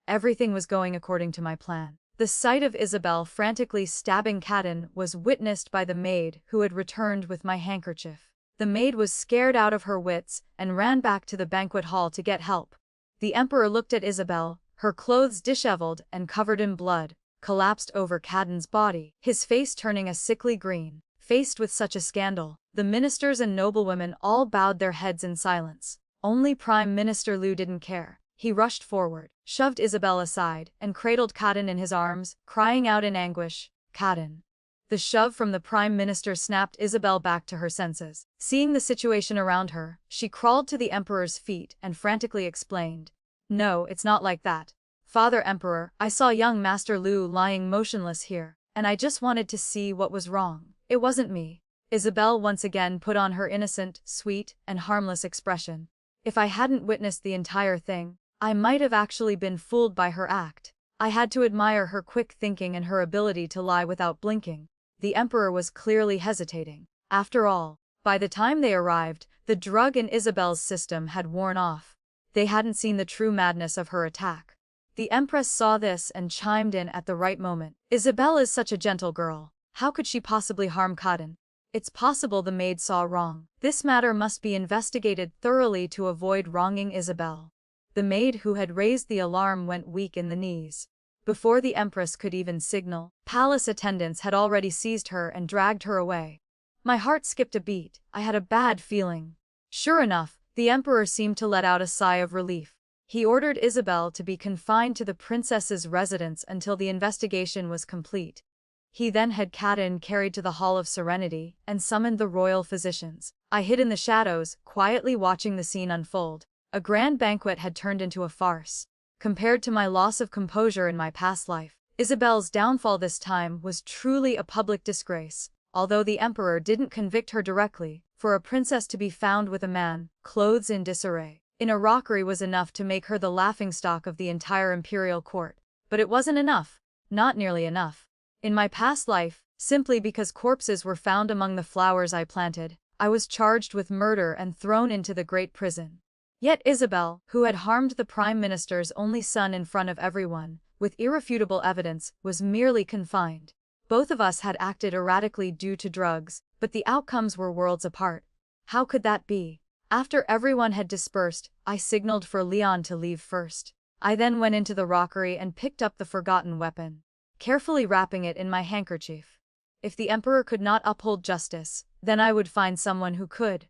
Everything was going according to my plan. The sight of Isabel frantically stabbing Caden was witnessed by the maid who had returned with my handkerchief. The maid was scared out of her wits and ran back to the banquet hall to get help. The emperor looked at Isabel, her clothes disheveled and covered in blood, collapsed over Cadden's body, his face turning a sickly green. Faced with such a scandal, the ministers and noblewomen all bowed their heads in silence. Only Prime Minister Liu didn't care. He rushed forward, shoved Isabel aside, and cradled Cadden in his arms, crying out in anguish, "Cadden." The shove from the Prime Minister snapped Isabel back to her senses. Seeing the situation around her, she crawled to the Emperor's feet and frantically explained, "No, it's not like that. Father Emperor, I saw young Master Liu lying motionless here, and I just wanted to see what was wrong. It wasn't me." Isabel once again put on her innocent, sweet, and harmless expression. If I hadn't witnessed the entire thing, I might have actually been fooled by her act. I had to admire her quick thinking and her ability to lie without blinking. The Emperor was clearly hesitating. After all, by the time they arrived, the drug in Isabel's system had worn off. They hadn't seen the true madness of her attack. The Empress saw this and chimed in at the right moment. "Isabel is such a gentle girl. How could she possibly harm Cadden? It's possible the maid saw wrong. This matter must be investigated thoroughly to avoid wronging Isabel." The maid who had raised the alarm went weak in the knees. Before the Empress could even signal, palace attendants had already seized her and dragged her away. My heart skipped a beat. I had a bad feeling. Sure enough, the Emperor seemed to let out a sigh of relief. He ordered Isabel to be confined to the princess's residence until the investigation was complete. He then had Cadden carried to the Hall of Serenity and summoned the royal physicians. I hid in the shadows, quietly watching the scene unfold. A grand banquet had turned into a farce. Compared to my loss of composure in my past life, Isabel's downfall this time was truly a public disgrace. Although the Emperor didn't convict her directly, for a princess to be found with a man, clothes in disarray, in a rockery was enough to make her the laughingstock of the entire imperial court. But it wasn't enough. Not nearly enough. In my past life, simply because corpses were found among the flowers I planted, I was charged with murder and thrown into the great prison. Yet Isabel, who had harmed the Prime Minister's only son in front of everyone, with irrefutable evidence, was merely confined. Both of us had acted erratically due to drugs, but the outcomes were worlds apart. How could that be? After everyone had dispersed, I signaled for Leon to leave first. I then went into the rockery and picked up the forgotten weapon, carefully wrapping it in my handkerchief. If the Emperor could not uphold justice, then I would find someone who could.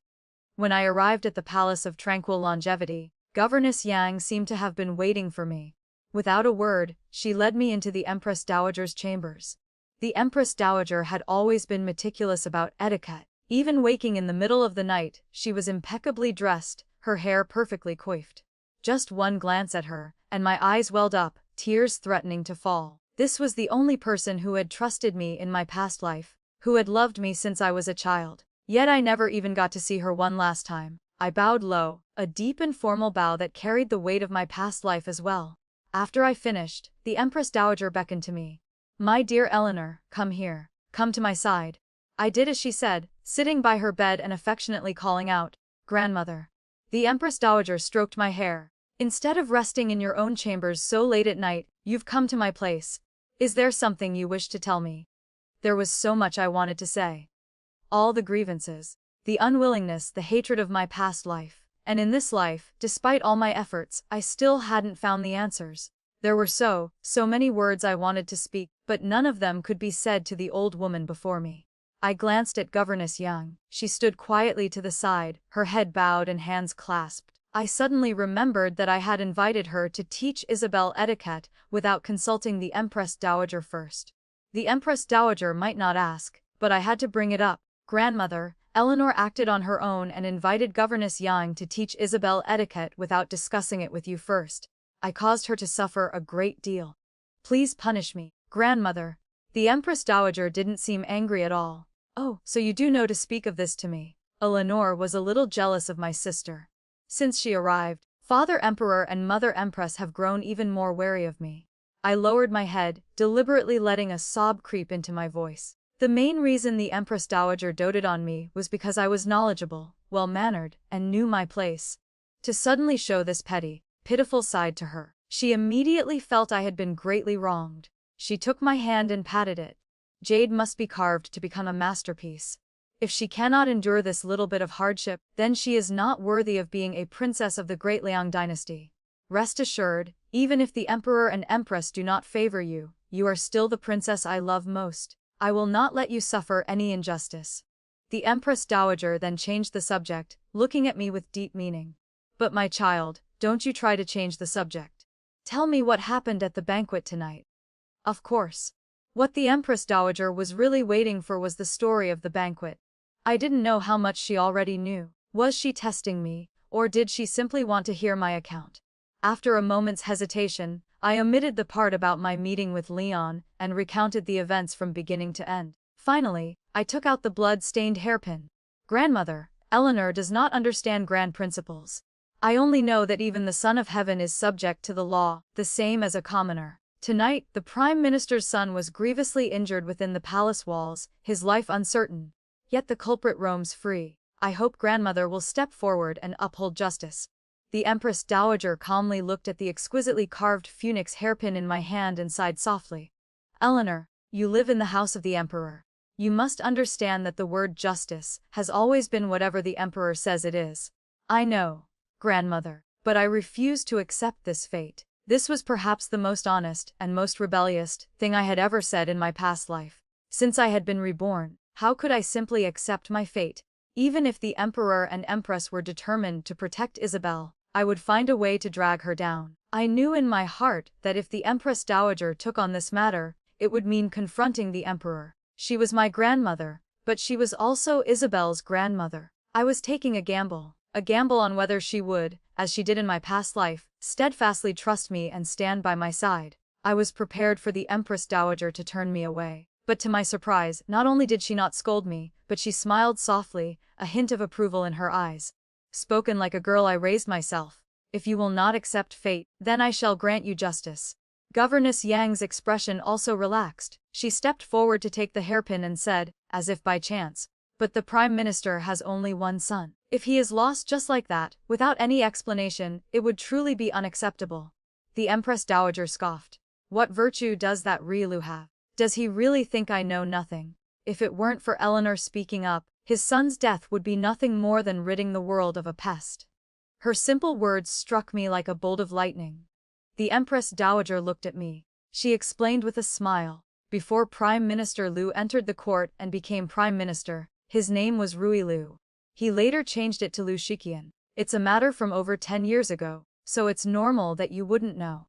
When I arrived at the Palace of Tranquil Longevity, Governess Yang seemed to have been waiting for me. Without a word, she led me into the Empress Dowager's chambers. The Empress Dowager had always been meticulous about etiquette. Even waking in the middle of the night, she was impeccably dressed, her hair perfectly coiffed. Just one glance at her, and my eyes welled up, tears threatening to fall. This was the only person who had trusted me in my past life, who had loved me since I was a child. Yet I never even got to see her one last time. I bowed low, a deep and formal bow that carried the weight of my past life as well. After I finished, the Empress Dowager beckoned to me. "My dear Eleanor, come here. Come to my side." I did as she said, sitting by her bed and affectionately calling out, "Grandmother." The Empress Dowager stroked my hair. "Instead of resting in your own chambers so late at night, you've come to my place. Is there something you wish to tell me?" There was so much I wanted to say. All the grievances, the unwillingness, the hatred of my past life. And in this life, despite all my efforts, I still hadn't found the answers. There were so many words I wanted to speak, but none of them could be said to the old woman before me. I glanced at Governess Yang. She stood quietly to the side, her head bowed and hands clasped. I suddenly remembered that I had invited her to teach Isabel etiquette without consulting the Empress Dowager first. The Empress Dowager might not ask, but I had to bring it up. "Grandmother, Eleanor acted on her own and invited Governess Yang to teach Isabel etiquette without discussing it with you first. I caused her to suffer a great deal. Please punish me, Grandmother." The Empress Dowager didn't seem angry at all. "Oh, so you do know to speak of this to me." Eleanor was a little jealous of my sister. Since she arrived, Father Emperor and Mother Empress have grown even more wary of me. I lowered my head, deliberately letting a sob creep into my voice. The main reason the Empress Dowager doted on me was because I was knowledgeable, well-mannered, and knew my place. To suddenly show this petty, pitiful side to her, she immediately felt I had been greatly wronged. She took my hand and patted it. "Jade must be carved to become a masterpiece. If she cannot endure this little bit of hardship, then she is not worthy of being a princess of the great Liang dynasty. Rest assured, even if the emperor and empress do not favor you, you are still the princess I love most. I will not let you suffer any injustice. The Empress Dowager then changed the subject, looking at me with deep meaning. But my child, don't you try to change the subject. Tell me what happened at the banquet tonight. Of course. What the Empress Dowager was really waiting for was the story of the banquet. I didn't know how much she already knew. Was she testing me, or did she simply want to hear my account? After a moment's hesitation, I omitted the part about my meeting with Leon and recounted the events from beginning to end. Finally, I took out the blood-stained hairpin. Grandmother, Eleanor does not understand grand principles. I only know that even the Son of Heaven is subject to the law, the same as a commoner. Tonight, the Prime Minister's son was grievously injured within the palace walls, his life uncertain. Yet the culprit roams free. I hope grandmother will step forward and uphold justice. The Empress Dowager calmly looked at the exquisitely carved phoenix hairpin in my hand and sighed softly. Eleanor, you live in the house of the Emperor. You must understand that the word justice has always been whatever the Emperor says it is. I know, grandmother, but I refuse to accept this fate. This was perhaps the most honest and most rebellious thing I had ever said in my past life. Since I had been reborn, how could I simply accept my fate? Even if the Emperor and Empress were determined to protect Isabel, I would find a way to drag her down. I knew in my heart that if the Empress Dowager took on this matter, it would mean confronting the Emperor. She was my grandmother, but she was also Isabel's grandmother. I was taking a gamble on whether she would, as she did in my past life, steadfastly trust me and stand by my side. I was prepared for the Empress Dowager to turn me away. But to my surprise, not only did she not scold me, but she smiled softly, a hint of approval in her eyes. Spoken like a girl, I raised myself. If you will not accept fate, then I shall grant you justice. Governess Yang's expression also relaxed. She stepped forward to take the hairpin and said, as if by chance, but the Prime Minister has only one son. If he is lost just like that, without any explanation, it would truly be unacceptable. The Empress Dowager scoffed. What virtue does that Rilu have? Does he really think I know nothing? If it weren't for Eleanor speaking up, his son's death would be nothing more than ridding the world of a pest. Her simple words struck me like a bolt of lightning. The Empress Dowager looked at me. She explained with a smile. Before Prime Minister Liu entered the court and became Prime Minister, his name was Rui Liu. He later changed it to Liu Shiqian. It's a matter from over 10 years ago, so it's normal that you wouldn't know.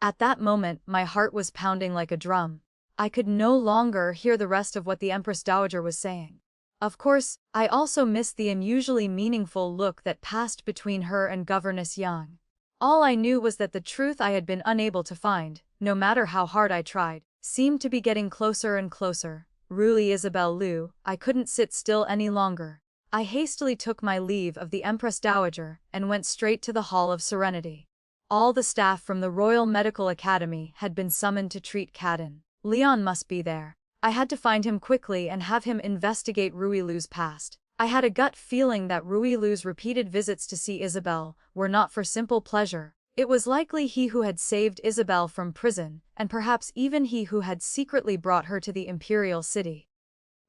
At that moment, my heart was pounding like a drum. I could no longer hear the rest of what the Empress Dowager was saying. Of course, I also missed the unusually meaningful look that passed between her and Governess Yang. All I knew was that the truth I had been unable to find, no matter how hard I tried, seemed to be getting closer and closer. Really, Isabel Liu, I couldn't sit still any longer. I hastily took my leave of the Empress Dowager and went straight to the Hall of Serenity. All the staff from the Royal Medical Academy had been summoned to treat Kadin. Leon must be there. I had to find him quickly and have him investigate Rui Lu's past. I had a gut feeling that Rui Lu's repeated visits to see Isabel were not for simple pleasure. It was likely he who had saved Isabel from prison, and perhaps even he who had secretly brought her to the imperial city.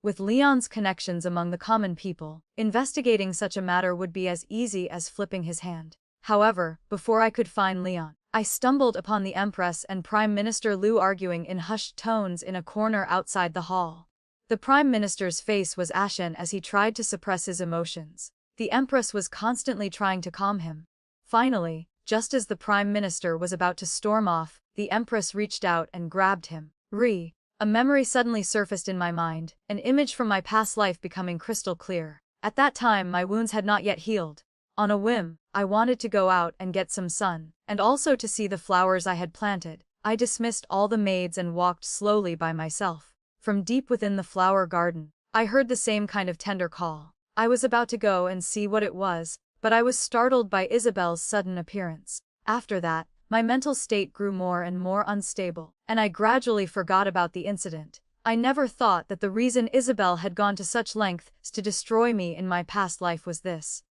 With Leon's connections among the common people, investigating such a matter would be as easy as flipping his hand. However, before I could find Leon, I stumbled upon the Empress and Prime Minister Liu arguing in hushed tones in a corner outside the hall. The Prime Minister's face was ashen as he tried to suppress his emotions. The Empress was constantly trying to calm him. Finally, just as the Prime Minister was about to storm off, the Empress reached out and grabbed him. A memory suddenly surfaced in my mind, an image from my past life becoming crystal clear. At that time, my wounds had not yet healed. On a whim, I wanted to go out and get some sun, and also to see the flowers I had planted. I dismissed all the maids and walked slowly by myself. From deep within the flower garden, I heard the same kind of tender call. I was about to go and see what it was, but I was startled by Isabel's sudden appearance. After that, my mental state grew more and more unstable, and I gradually forgot about the incident. I never thought that the reason Isabel had gone to such lengths to destroy me in my past life was this.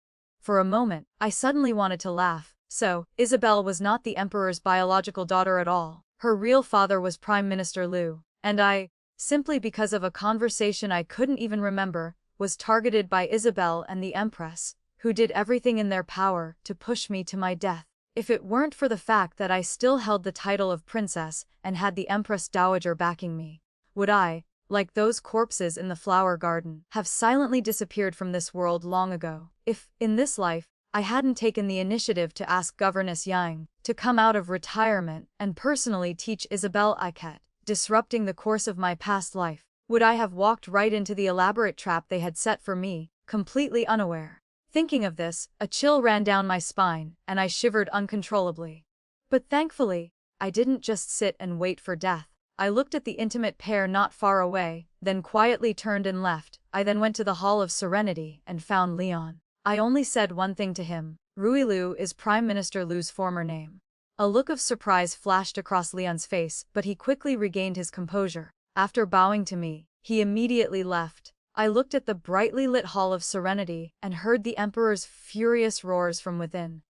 For a moment, I suddenly wanted to laugh. So, Isabel was not the Emperor's biological daughter at all. Her real father was Prime Minister Liu, and simply because of a conversation I couldn't even remember, was targeted by Isabel and the Empress, who did everything in their power to push me to my death. If it weren't for the fact that I still held the title of princess and had the Empress Dowager backing me, would I, like those corpses in the flower garden, have silently disappeared from this world long ago? If, in this life, I hadn't taken the initiative to ask Governess Yang to come out of retirement and personally teach Isabel etiquette, disrupting the course of my past life, would I have walked right into the elaborate trap they had set for me, completely unaware? Thinking of this, a chill ran down my spine, and I shivered uncontrollably. But thankfully, I didn't just sit and wait for death. I looked at the intimate pair not far away, then quietly turned and left. I then went to the Hall of Serenity and found Leon. I only said one thing to him. Ruilu is Prime Minister Lu's former name. A look of surprise flashed across Leon's face, but he quickly regained his composure. After bowing to me, he immediately left. I looked at the brightly lit Hall of Serenity and heard the Emperor's furious roars from within.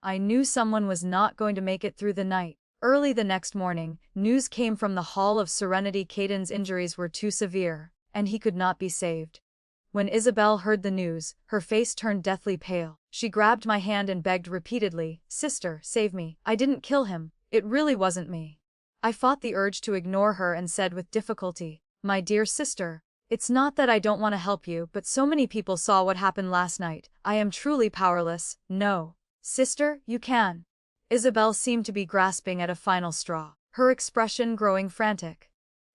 I knew someone was not going to make it through the night. Early the next morning, news came from the Hall of Serenity. Caden's injuries were too severe, and he could not be saved. When Isabel heard the news, her face turned deathly pale. She grabbed my hand and begged repeatedly, "Sister, save me. I didn't kill him. It really wasn't me." I fought the urge to ignore her and said with difficulty, "My dear sister, it's not that I don't want to help you, but so many people saw what happened last night. I am truly powerless." "No. Sister, you can." Isabel seemed to be grasping at a final straw, her expression growing frantic.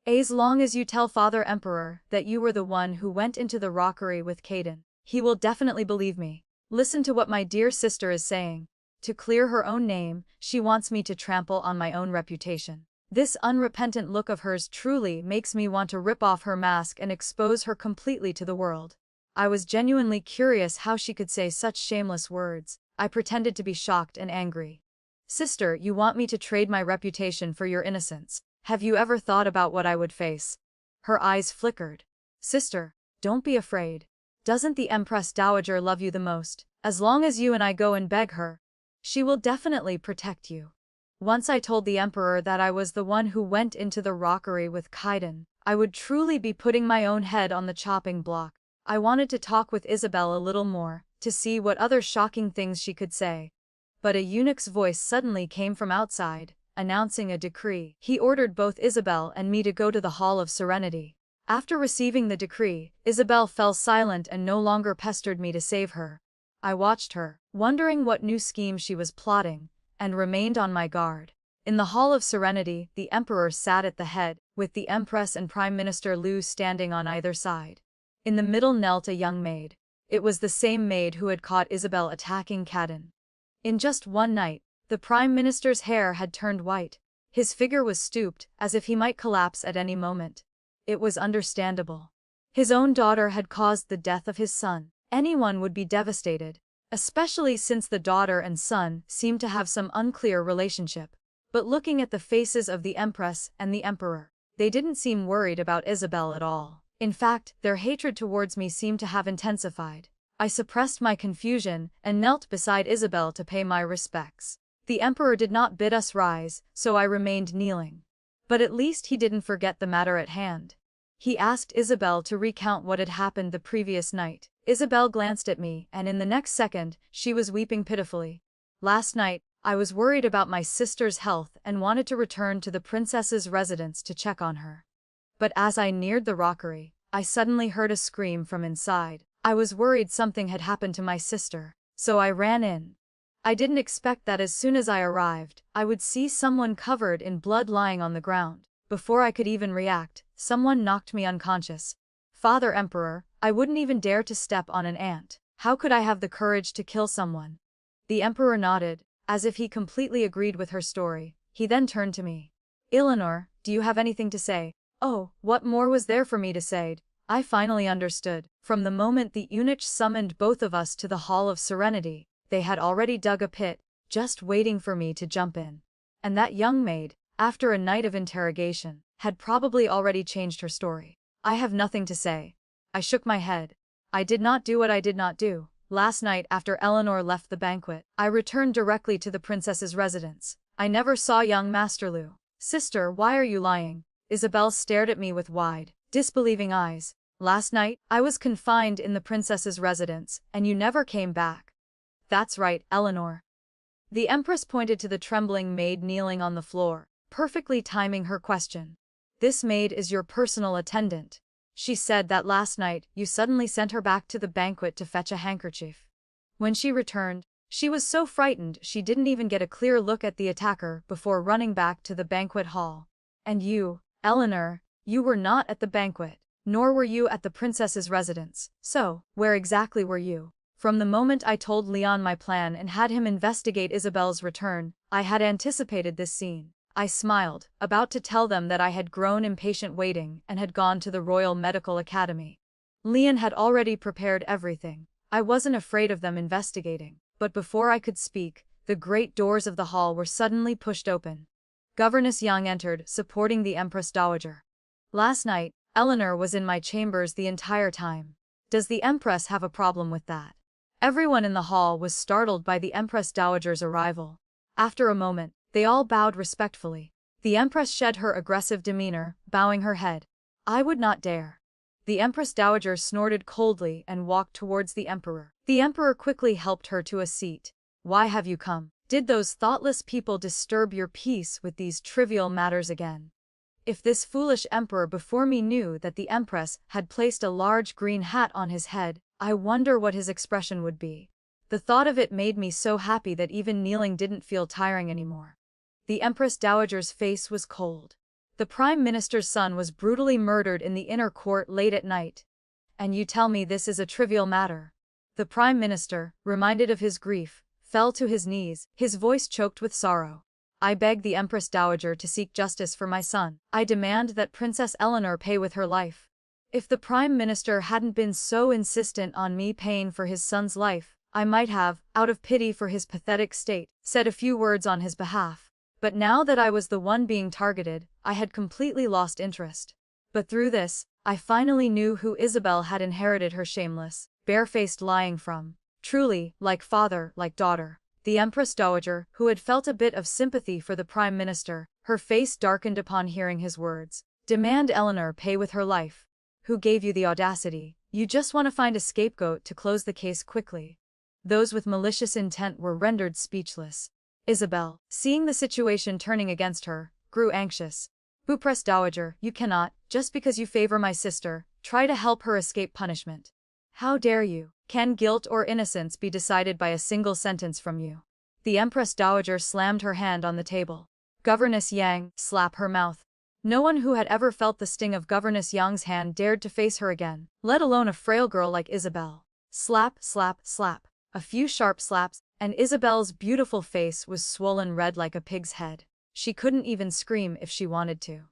"As long as you tell Father Emperor that you were the one who went into the rockery with Caden, he will definitely believe me. Listen to what my dear sister is saying. To clear her own name, she wants me to trample on my own reputation. This unrepentant look of hers truly makes me want to rip off her mask and expose her completely to the world." I was genuinely curious how she could say such shameless words. I pretended to be shocked and angry. "Sister, you want me to trade my reputation for your innocence? Have you ever thought about what I would face?" Her eyes flickered. "Sister, don't be afraid. Doesn't the Empress Dowager love you the most? As long as you and I go and beg her, she will definitely protect you." Once I told the Emperor that I was the one who went into the rockery with Kaiden, I would truly be putting my own head on the chopping block. I wanted to talk with Isabel a little more, to see what other shocking things she could say. But a eunuch's voice suddenly came from outside, announcing a decree. He ordered both Isabel and me to go to the Hall of Serenity. After receiving the decree, Isabel fell silent and no longer pestered me to save her. I watched her, wondering what new scheme she was plotting, and remained on my guard. In the Hall of Serenity, the Emperor sat at the head, with the Empress and Prime Minister Lu standing on either side. In the middle knelt a young maid. It was the same maid who had caught Isabel attacking Kaden. In just one night, the Prime Minister's hair had turned white. His figure was stooped, as if he might collapse at any moment. It was understandable. His own daughter had caused the death of his son. Anyone would be devastated, especially since the daughter and son seemed to have some unclear relationship. But looking at the faces of the Empress and the Emperor, they didn't seem worried about Isabel at all. In fact, their hatred towards me seemed to have intensified. I suppressed my confusion and knelt beside Isabel to pay my respects. The Emperor did not bid us rise, so I remained kneeling. But at least he didn't forget the matter at hand. He asked Isabel to recount what had happened the previous night. Isabel glanced at me, and in the next second, she was weeping pitifully. "Last night, I was worried about my sister's health and wanted to return to the princess's residence to check on her. But as I neared the rockery, I suddenly heard a scream from inside. I was worried something had happened to my sister, so I ran in. I didn't expect that as soon as I arrived, I would see someone covered in blood lying on the ground. Before I could even react, someone knocked me unconscious. Father Emperor, I wouldn't even dare to step on an ant. How could I have the courage to kill someone?" The Emperor nodded, as if he completely agreed with her story. He then turned to me. "Eleanor, do you have anything to say?" Oh, what more was there for me to say? I finally understood. From the moment the eunuch summoned both of us to the Hall of Serenity, they had already dug a pit, just waiting for me to jump in. And that young maid, after a night of interrogation, had probably already changed her story. I have nothing to say. I shook my head. I did not do what I did not do. Last night, after Eleanor left the banquet, I returned directly to the princess's residence. I never saw young Master Lu. "Sister, why are you lying?" Isabel stared at me with wide, disbelieving eyes. Last night, I was confined in the princess's residence, and you never came back. That's right, Eleanor. The Empress pointed to the trembling maid kneeling on the floor, perfectly timing her question. This maid is your personal attendant. She said that last night you suddenly sent her back to the banquet to fetch a handkerchief. When she returned, she was so frightened she didn't even get a clear look at the attacker before running back to the banquet hall. And you, Eleanor, you were not at the banquet, nor were you at the princess's residence. So, where exactly were you? From the moment I told Leon my plan and had him investigate Isabel's return, I had anticipated this scene. I smiled, about to tell them that I had grown impatient waiting and had gone to the Royal Medical Academy. Leon had already prepared everything. I wasn't afraid of them investigating, but before I could speak, the great doors of the hall were suddenly pushed open. Governess Yang entered, supporting the Empress Dowager. Last night, Eleanor was in my chambers the entire time. Does the Empress have a problem with that? Everyone in the hall was startled by the Empress Dowager's arrival. After a moment, they all bowed respectfully. The Empress shed her aggressive demeanor, bowing her head. I would not dare. The Empress Dowager snorted coldly and walked towards the Emperor. The Emperor quickly helped her to a seat. Why have you come? Did those thoughtless people disturb your peace with these trivial matters again? If this foolish Emperor before me knew that the Empress had placed a large green hat on his head, I wonder what his expression would be. The thought of it made me so happy that even kneeling didn't feel tiring anymore. The Empress Dowager's face was cold. The Prime Minister's son was brutally murdered in the inner court late at night. And you tell me this is a trivial matter. The Prime Minister, reminded of his grief, fell to his knees, his voice choked with sorrow. I beg the Empress Dowager to seek justice for my son. I demand that Princess Eleanor pay with her life. If the Prime Minister hadn't been so insistent on me paying for his son's life, I might have, out of pity for his pathetic state, said a few words on his behalf. But now that I was the one being targeted, I had completely lost interest. But through this, I finally knew who Isabel had inherited her shameless, barefaced lying from. Truly, like father, like daughter. The Empress Dowager, who had felt a bit of sympathy for the Prime Minister, her face darkened upon hearing his words. Demand Eleanor pay with her life. Who gave you the audacity? You just want to find a scapegoat to close the case quickly. Those with malicious intent were rendered speechless. Isabel, seeing the situation turning against her, grew anxious. Empress Dowager, you cannot, just because you favor my sister, try to help her escape punishment. How dare you? Can guilt or innocence be decided by a single sentence from you? The Empress Dowager slammed her hand on the table. Governess Yang, slap her mouth. No one who had ever felt the sting of Governess Yang's hand dared to face her again, let alone a frail girl like Isabel. Slap, slap, slap. A few sharp slaps, and Isabel's beautiful face was swollen red like a pig's head. She couldn't even scream if she wanted to.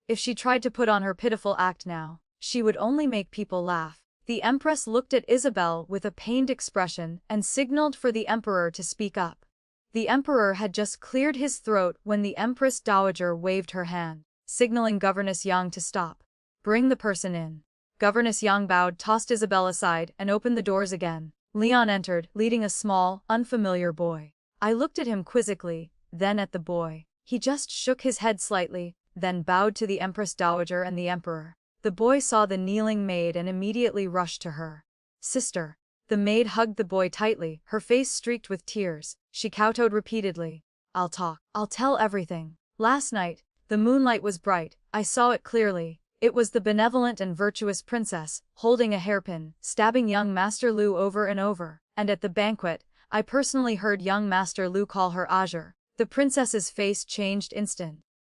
If she tried to put on her pitiful act now, she would only make people laugh. The Empress looked at Isabel with a pained expression and signaled for the Emperor to speak up. The Emperor had just cleared his throat when the Empress Dowager waved her hand, signaling Governess Yang to stop. Bring the person in. Governess Yang bowed, tossed Isabel aside, and opened the doors again. Leon entered, leading a small, unfamiliar boy. I looked at him quizzically, then at the boy. He just shook his head slightly, then bowed to the Empress Dowager and the Emperor. The boy saw the kneeling maid and immediately rushed to her. Sister. The maid hugged the boy tightly, her face streaked with tears. She kowtowed repeatedly. I'll talk. I'll tell everything. Last night, the moonlight was bright. I saw it clearly. It was the benevolent and virtuous princess, holding a hairpin, stabbing young Master Lu over and over. And at the banquet, I personally heard young Master Lu call her Azure. The princess's face changed instant.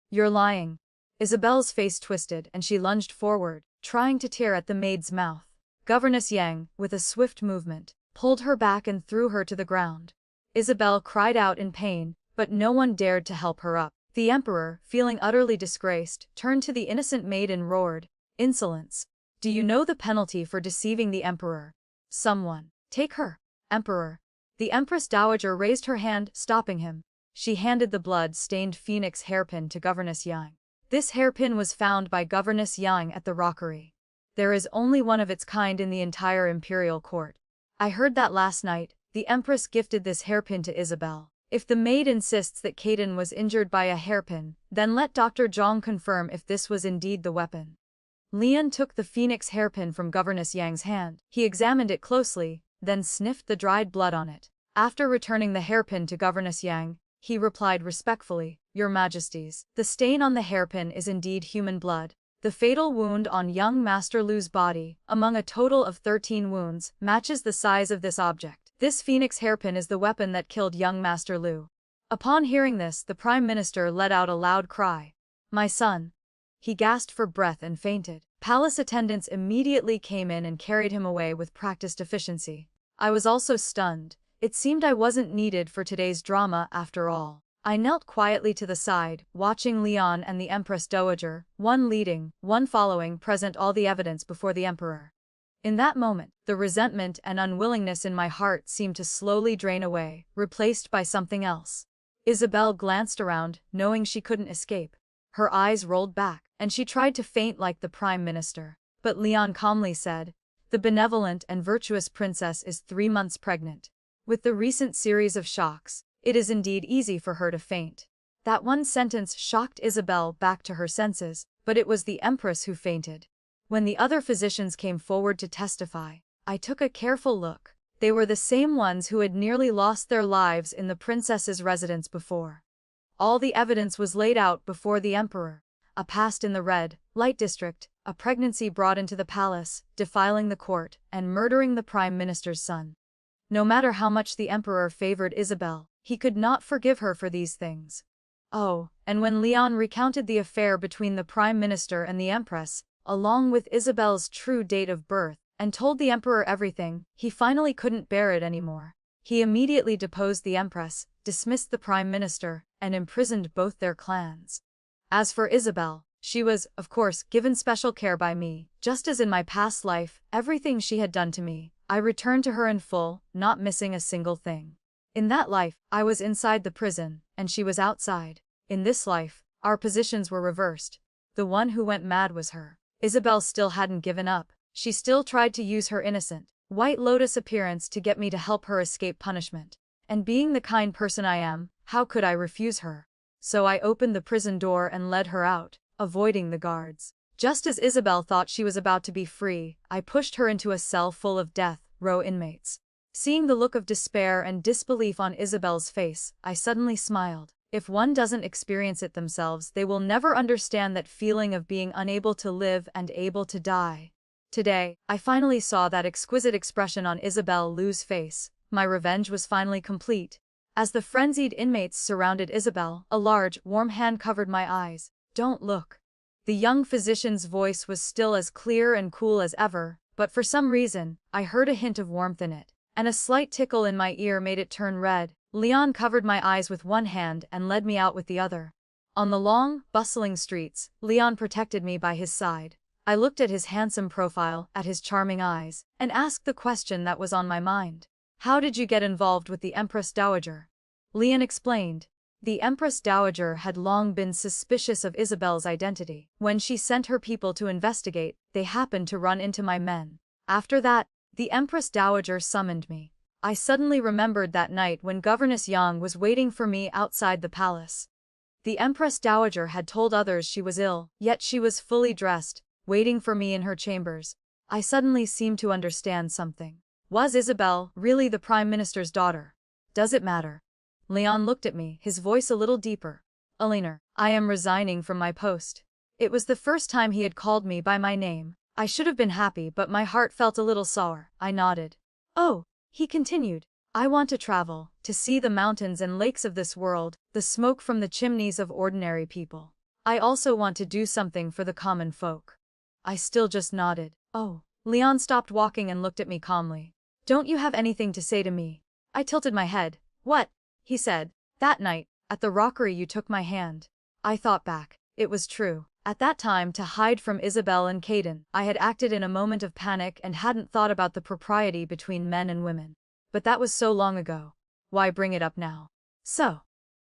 You're lying. Isabel's face twisted and she lunged forward, trying to tear at the maid's mouth. Governess Yang, with a swift movement, pulled her back and threw her to the ground. Isabel cried out in pain, but no one dared to help her up. The Emperor, feeling utterly disgraced, turned to the innocent maid and roared, "Insolence! Do you know the penalty for deceiving the Emperor? Someone, take her!" Emperor. The Empress Dowager raised her hand, stopping him. She handed the blood-stained phoenix hairpin to Governess Yang. This hairpin was found by Governess Yang at the rockery. There is only one of its kind in the entire imperial court. I heard that last night. The Empress gifted this hairpin to Isabel. If the maid insists that Kaden was injured by a hairpin, then let Dr. Zhang confirm if this was indeed the weapon. Leon took the phoenix hairpin from Governess Yang's hand. He examined it closely, then sniffed the dried blood on it. After returning the hairpin to Governess Yang, he replied respectfully, "Your Majesties, the stain on the hairpin is indeed human blood. The fatal wound on young Master Lu's body, among a total of 13 wounds, matches the size of this object. This phoenix hairpin is the weapon that killed young Master Lu." Upon hearing this, the Prime Minister let out a loud cry. "My son!" He gasped for breath and fainted. Palace attendants immediately came in and carried him away with practiced efficiency. I was also stunned. It seemed I wasn't needed for today's drama after all. I knelt quietly to the side, watching Leon and the Empress Dowager, one leading, one following, present all the evidence before the Emperor. In that moment, the resentment and unwillingness in my heart seemed to slowly drain away, replaced by something else. Isabel glanced around, knowing she couldn't escape. Her eyes rolled back, and she tried to faint like the Prime Minister. But Leon calmly said, "The benevolent and virtuous princess is 3 months pregnant. With the recent series of shocks, it is indeed easy for her to faint." That one sentence shocked Isabel back to her senses, but it was the Empress who fainted. When the other physicians came forward to testify, I took a careful look. They were the same ones who had nearly lost their lives in the princess's residence before. All the evidence was laid out before the Emperor. A past in the red light district, a pregnancy brought into the palace, defiling the court, and murdering the Prime Minister's son. No matter how much the Emperor favored Isabel, he could not forgive her for these things. Oh, and when Leon recounted the affair between the Prime Minister and the Empress, along with Isabel's true date of birth, and told the Emperor everything, he finally couldn't bear it anymore. He immediately deposed the Empress, dismissed the Prime Minister, and imprisoned both their clans. As for Isabel, she was, of course, given special care by me. Just as in my past life, everything she had done to me, I returned to her in full, not missing a single thing. In that life, I was inside the prison, and she was outside. In this life, our positions were reversed. The one who went mad was her. Isabel still hadn't given up. She still tried to use her innocent, White Lotus appearance to get me to help her escape punishment. And being the kind person I am, how could I refuse her? So I opened the prison door and led her out, avoiding the guards. Just as Isabel thought she was about to be free, I pushed her into a cell full of death row inmates. Seeing the look of despair and disbelief on Isabel's face, I suddenly smiled. If one doesn't experience it themselves, they will never understand that feeling of being unable to live and able to die. Today, I finally saw that exquisite expression on Isabel Lu's face. My revenge was finally complete. As the frenzied inmates surrounded Isabel, a large, warm hand covered my eyes. "Don't look." The young physician's voice was still as clear and cool as ever, but for some reason, I heard a hint of warmth in it, and a slight tickle in my ear made it turn red. Leon covered my eyes with one hand and led me out with the other. On the long, bustling streets, Leon protected me by his side. I looked at his handsome profile, at his charming eyes, and asked the question that was on my mind. "How did you get involved with the Empress Dowager?" Leon explained. The Empress Dowager had long been suspicious of Isabel's identity. When she sent her people to investigate, they happened to run into my men. After that, the Empress Dowager summoned me. I suddenly remembered that night when Governess Yang was waiting for me outside the palace. The Empress Dowager had told others she was ill, yet she was fully dressed, waiting for me in her chambers. I suddenly seemed to understand something. Was Isabel really the Prime Minister's daughter? Does it matter? Leon looked at me, his voice a little deeper. "Eleanor, I am resigning from my post." It was the first time he had called me by my name. I should have been happy, but my heart felt a little sour. I nodded. "Oh," he continued, "I want to travel, to see the mountains and lakes of this world, the smoke from the chimneys of ordinary people. I also want to do something for the common folk." I still just nodded. "Oh." Leon stopped walking and looked at me calmly. "Don't you have anything to say to me?" I tilted my head. "What?" he said. "That night, at the rockery you took my hand." I thought back. It was true. At that time, to hide from Isabel and Caden, I had acted in a moment of panic and hadn't thought about the propriety between men and women. But that was so long ago. Why bring it up now? So.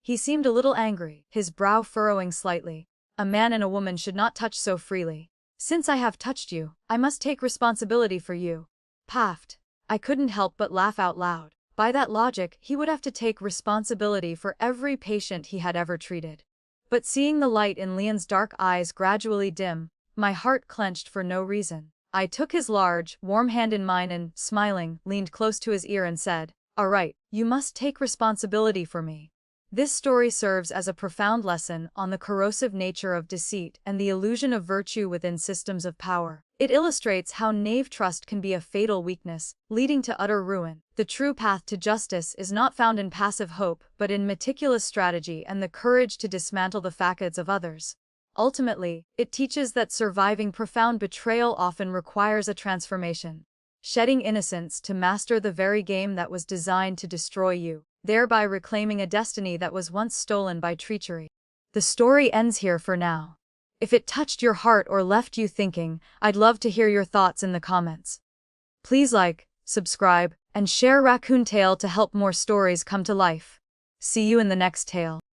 He seemed a little angry, his brow furrowing slightly. "A man and a woman should not touch so freely. Since I have touched you, I must take responsibility for you." Paffed. I couldn't help but laugh out loud. By that logic, he would have to take responsibility for every patient he had ever treated. But seeing the light in Leon's dark eyes gradually dim, My heart clenched for no reason. I took his large, warm hand in mine and, smiling, leaned close to his ear and said, "All right, you must take responsibility for me." This story serves as a profound lesson on the corrosive nature of deceit and the illusion of virtue within systems of power. It illustrates how naive trust can be a fatal weakness, leading to utter ruin. The true path to justice is not found in passive hope, but in meticulous strategy and the courage to dismantle the facades of others. Ultimately, it teaches that surviving profound betrayal often requires a transformation, shedding innocence to master the very game that was designed to destroy you, thereby reclaiming a destiny that was once stolen by treachery. The story ends here for now. If it touched your heart or left you thinking, I'd love to hear your thoughts in the comments. Please like, subscribe, and share Raccoon Tale to help more stories come to life. See you in the next tale.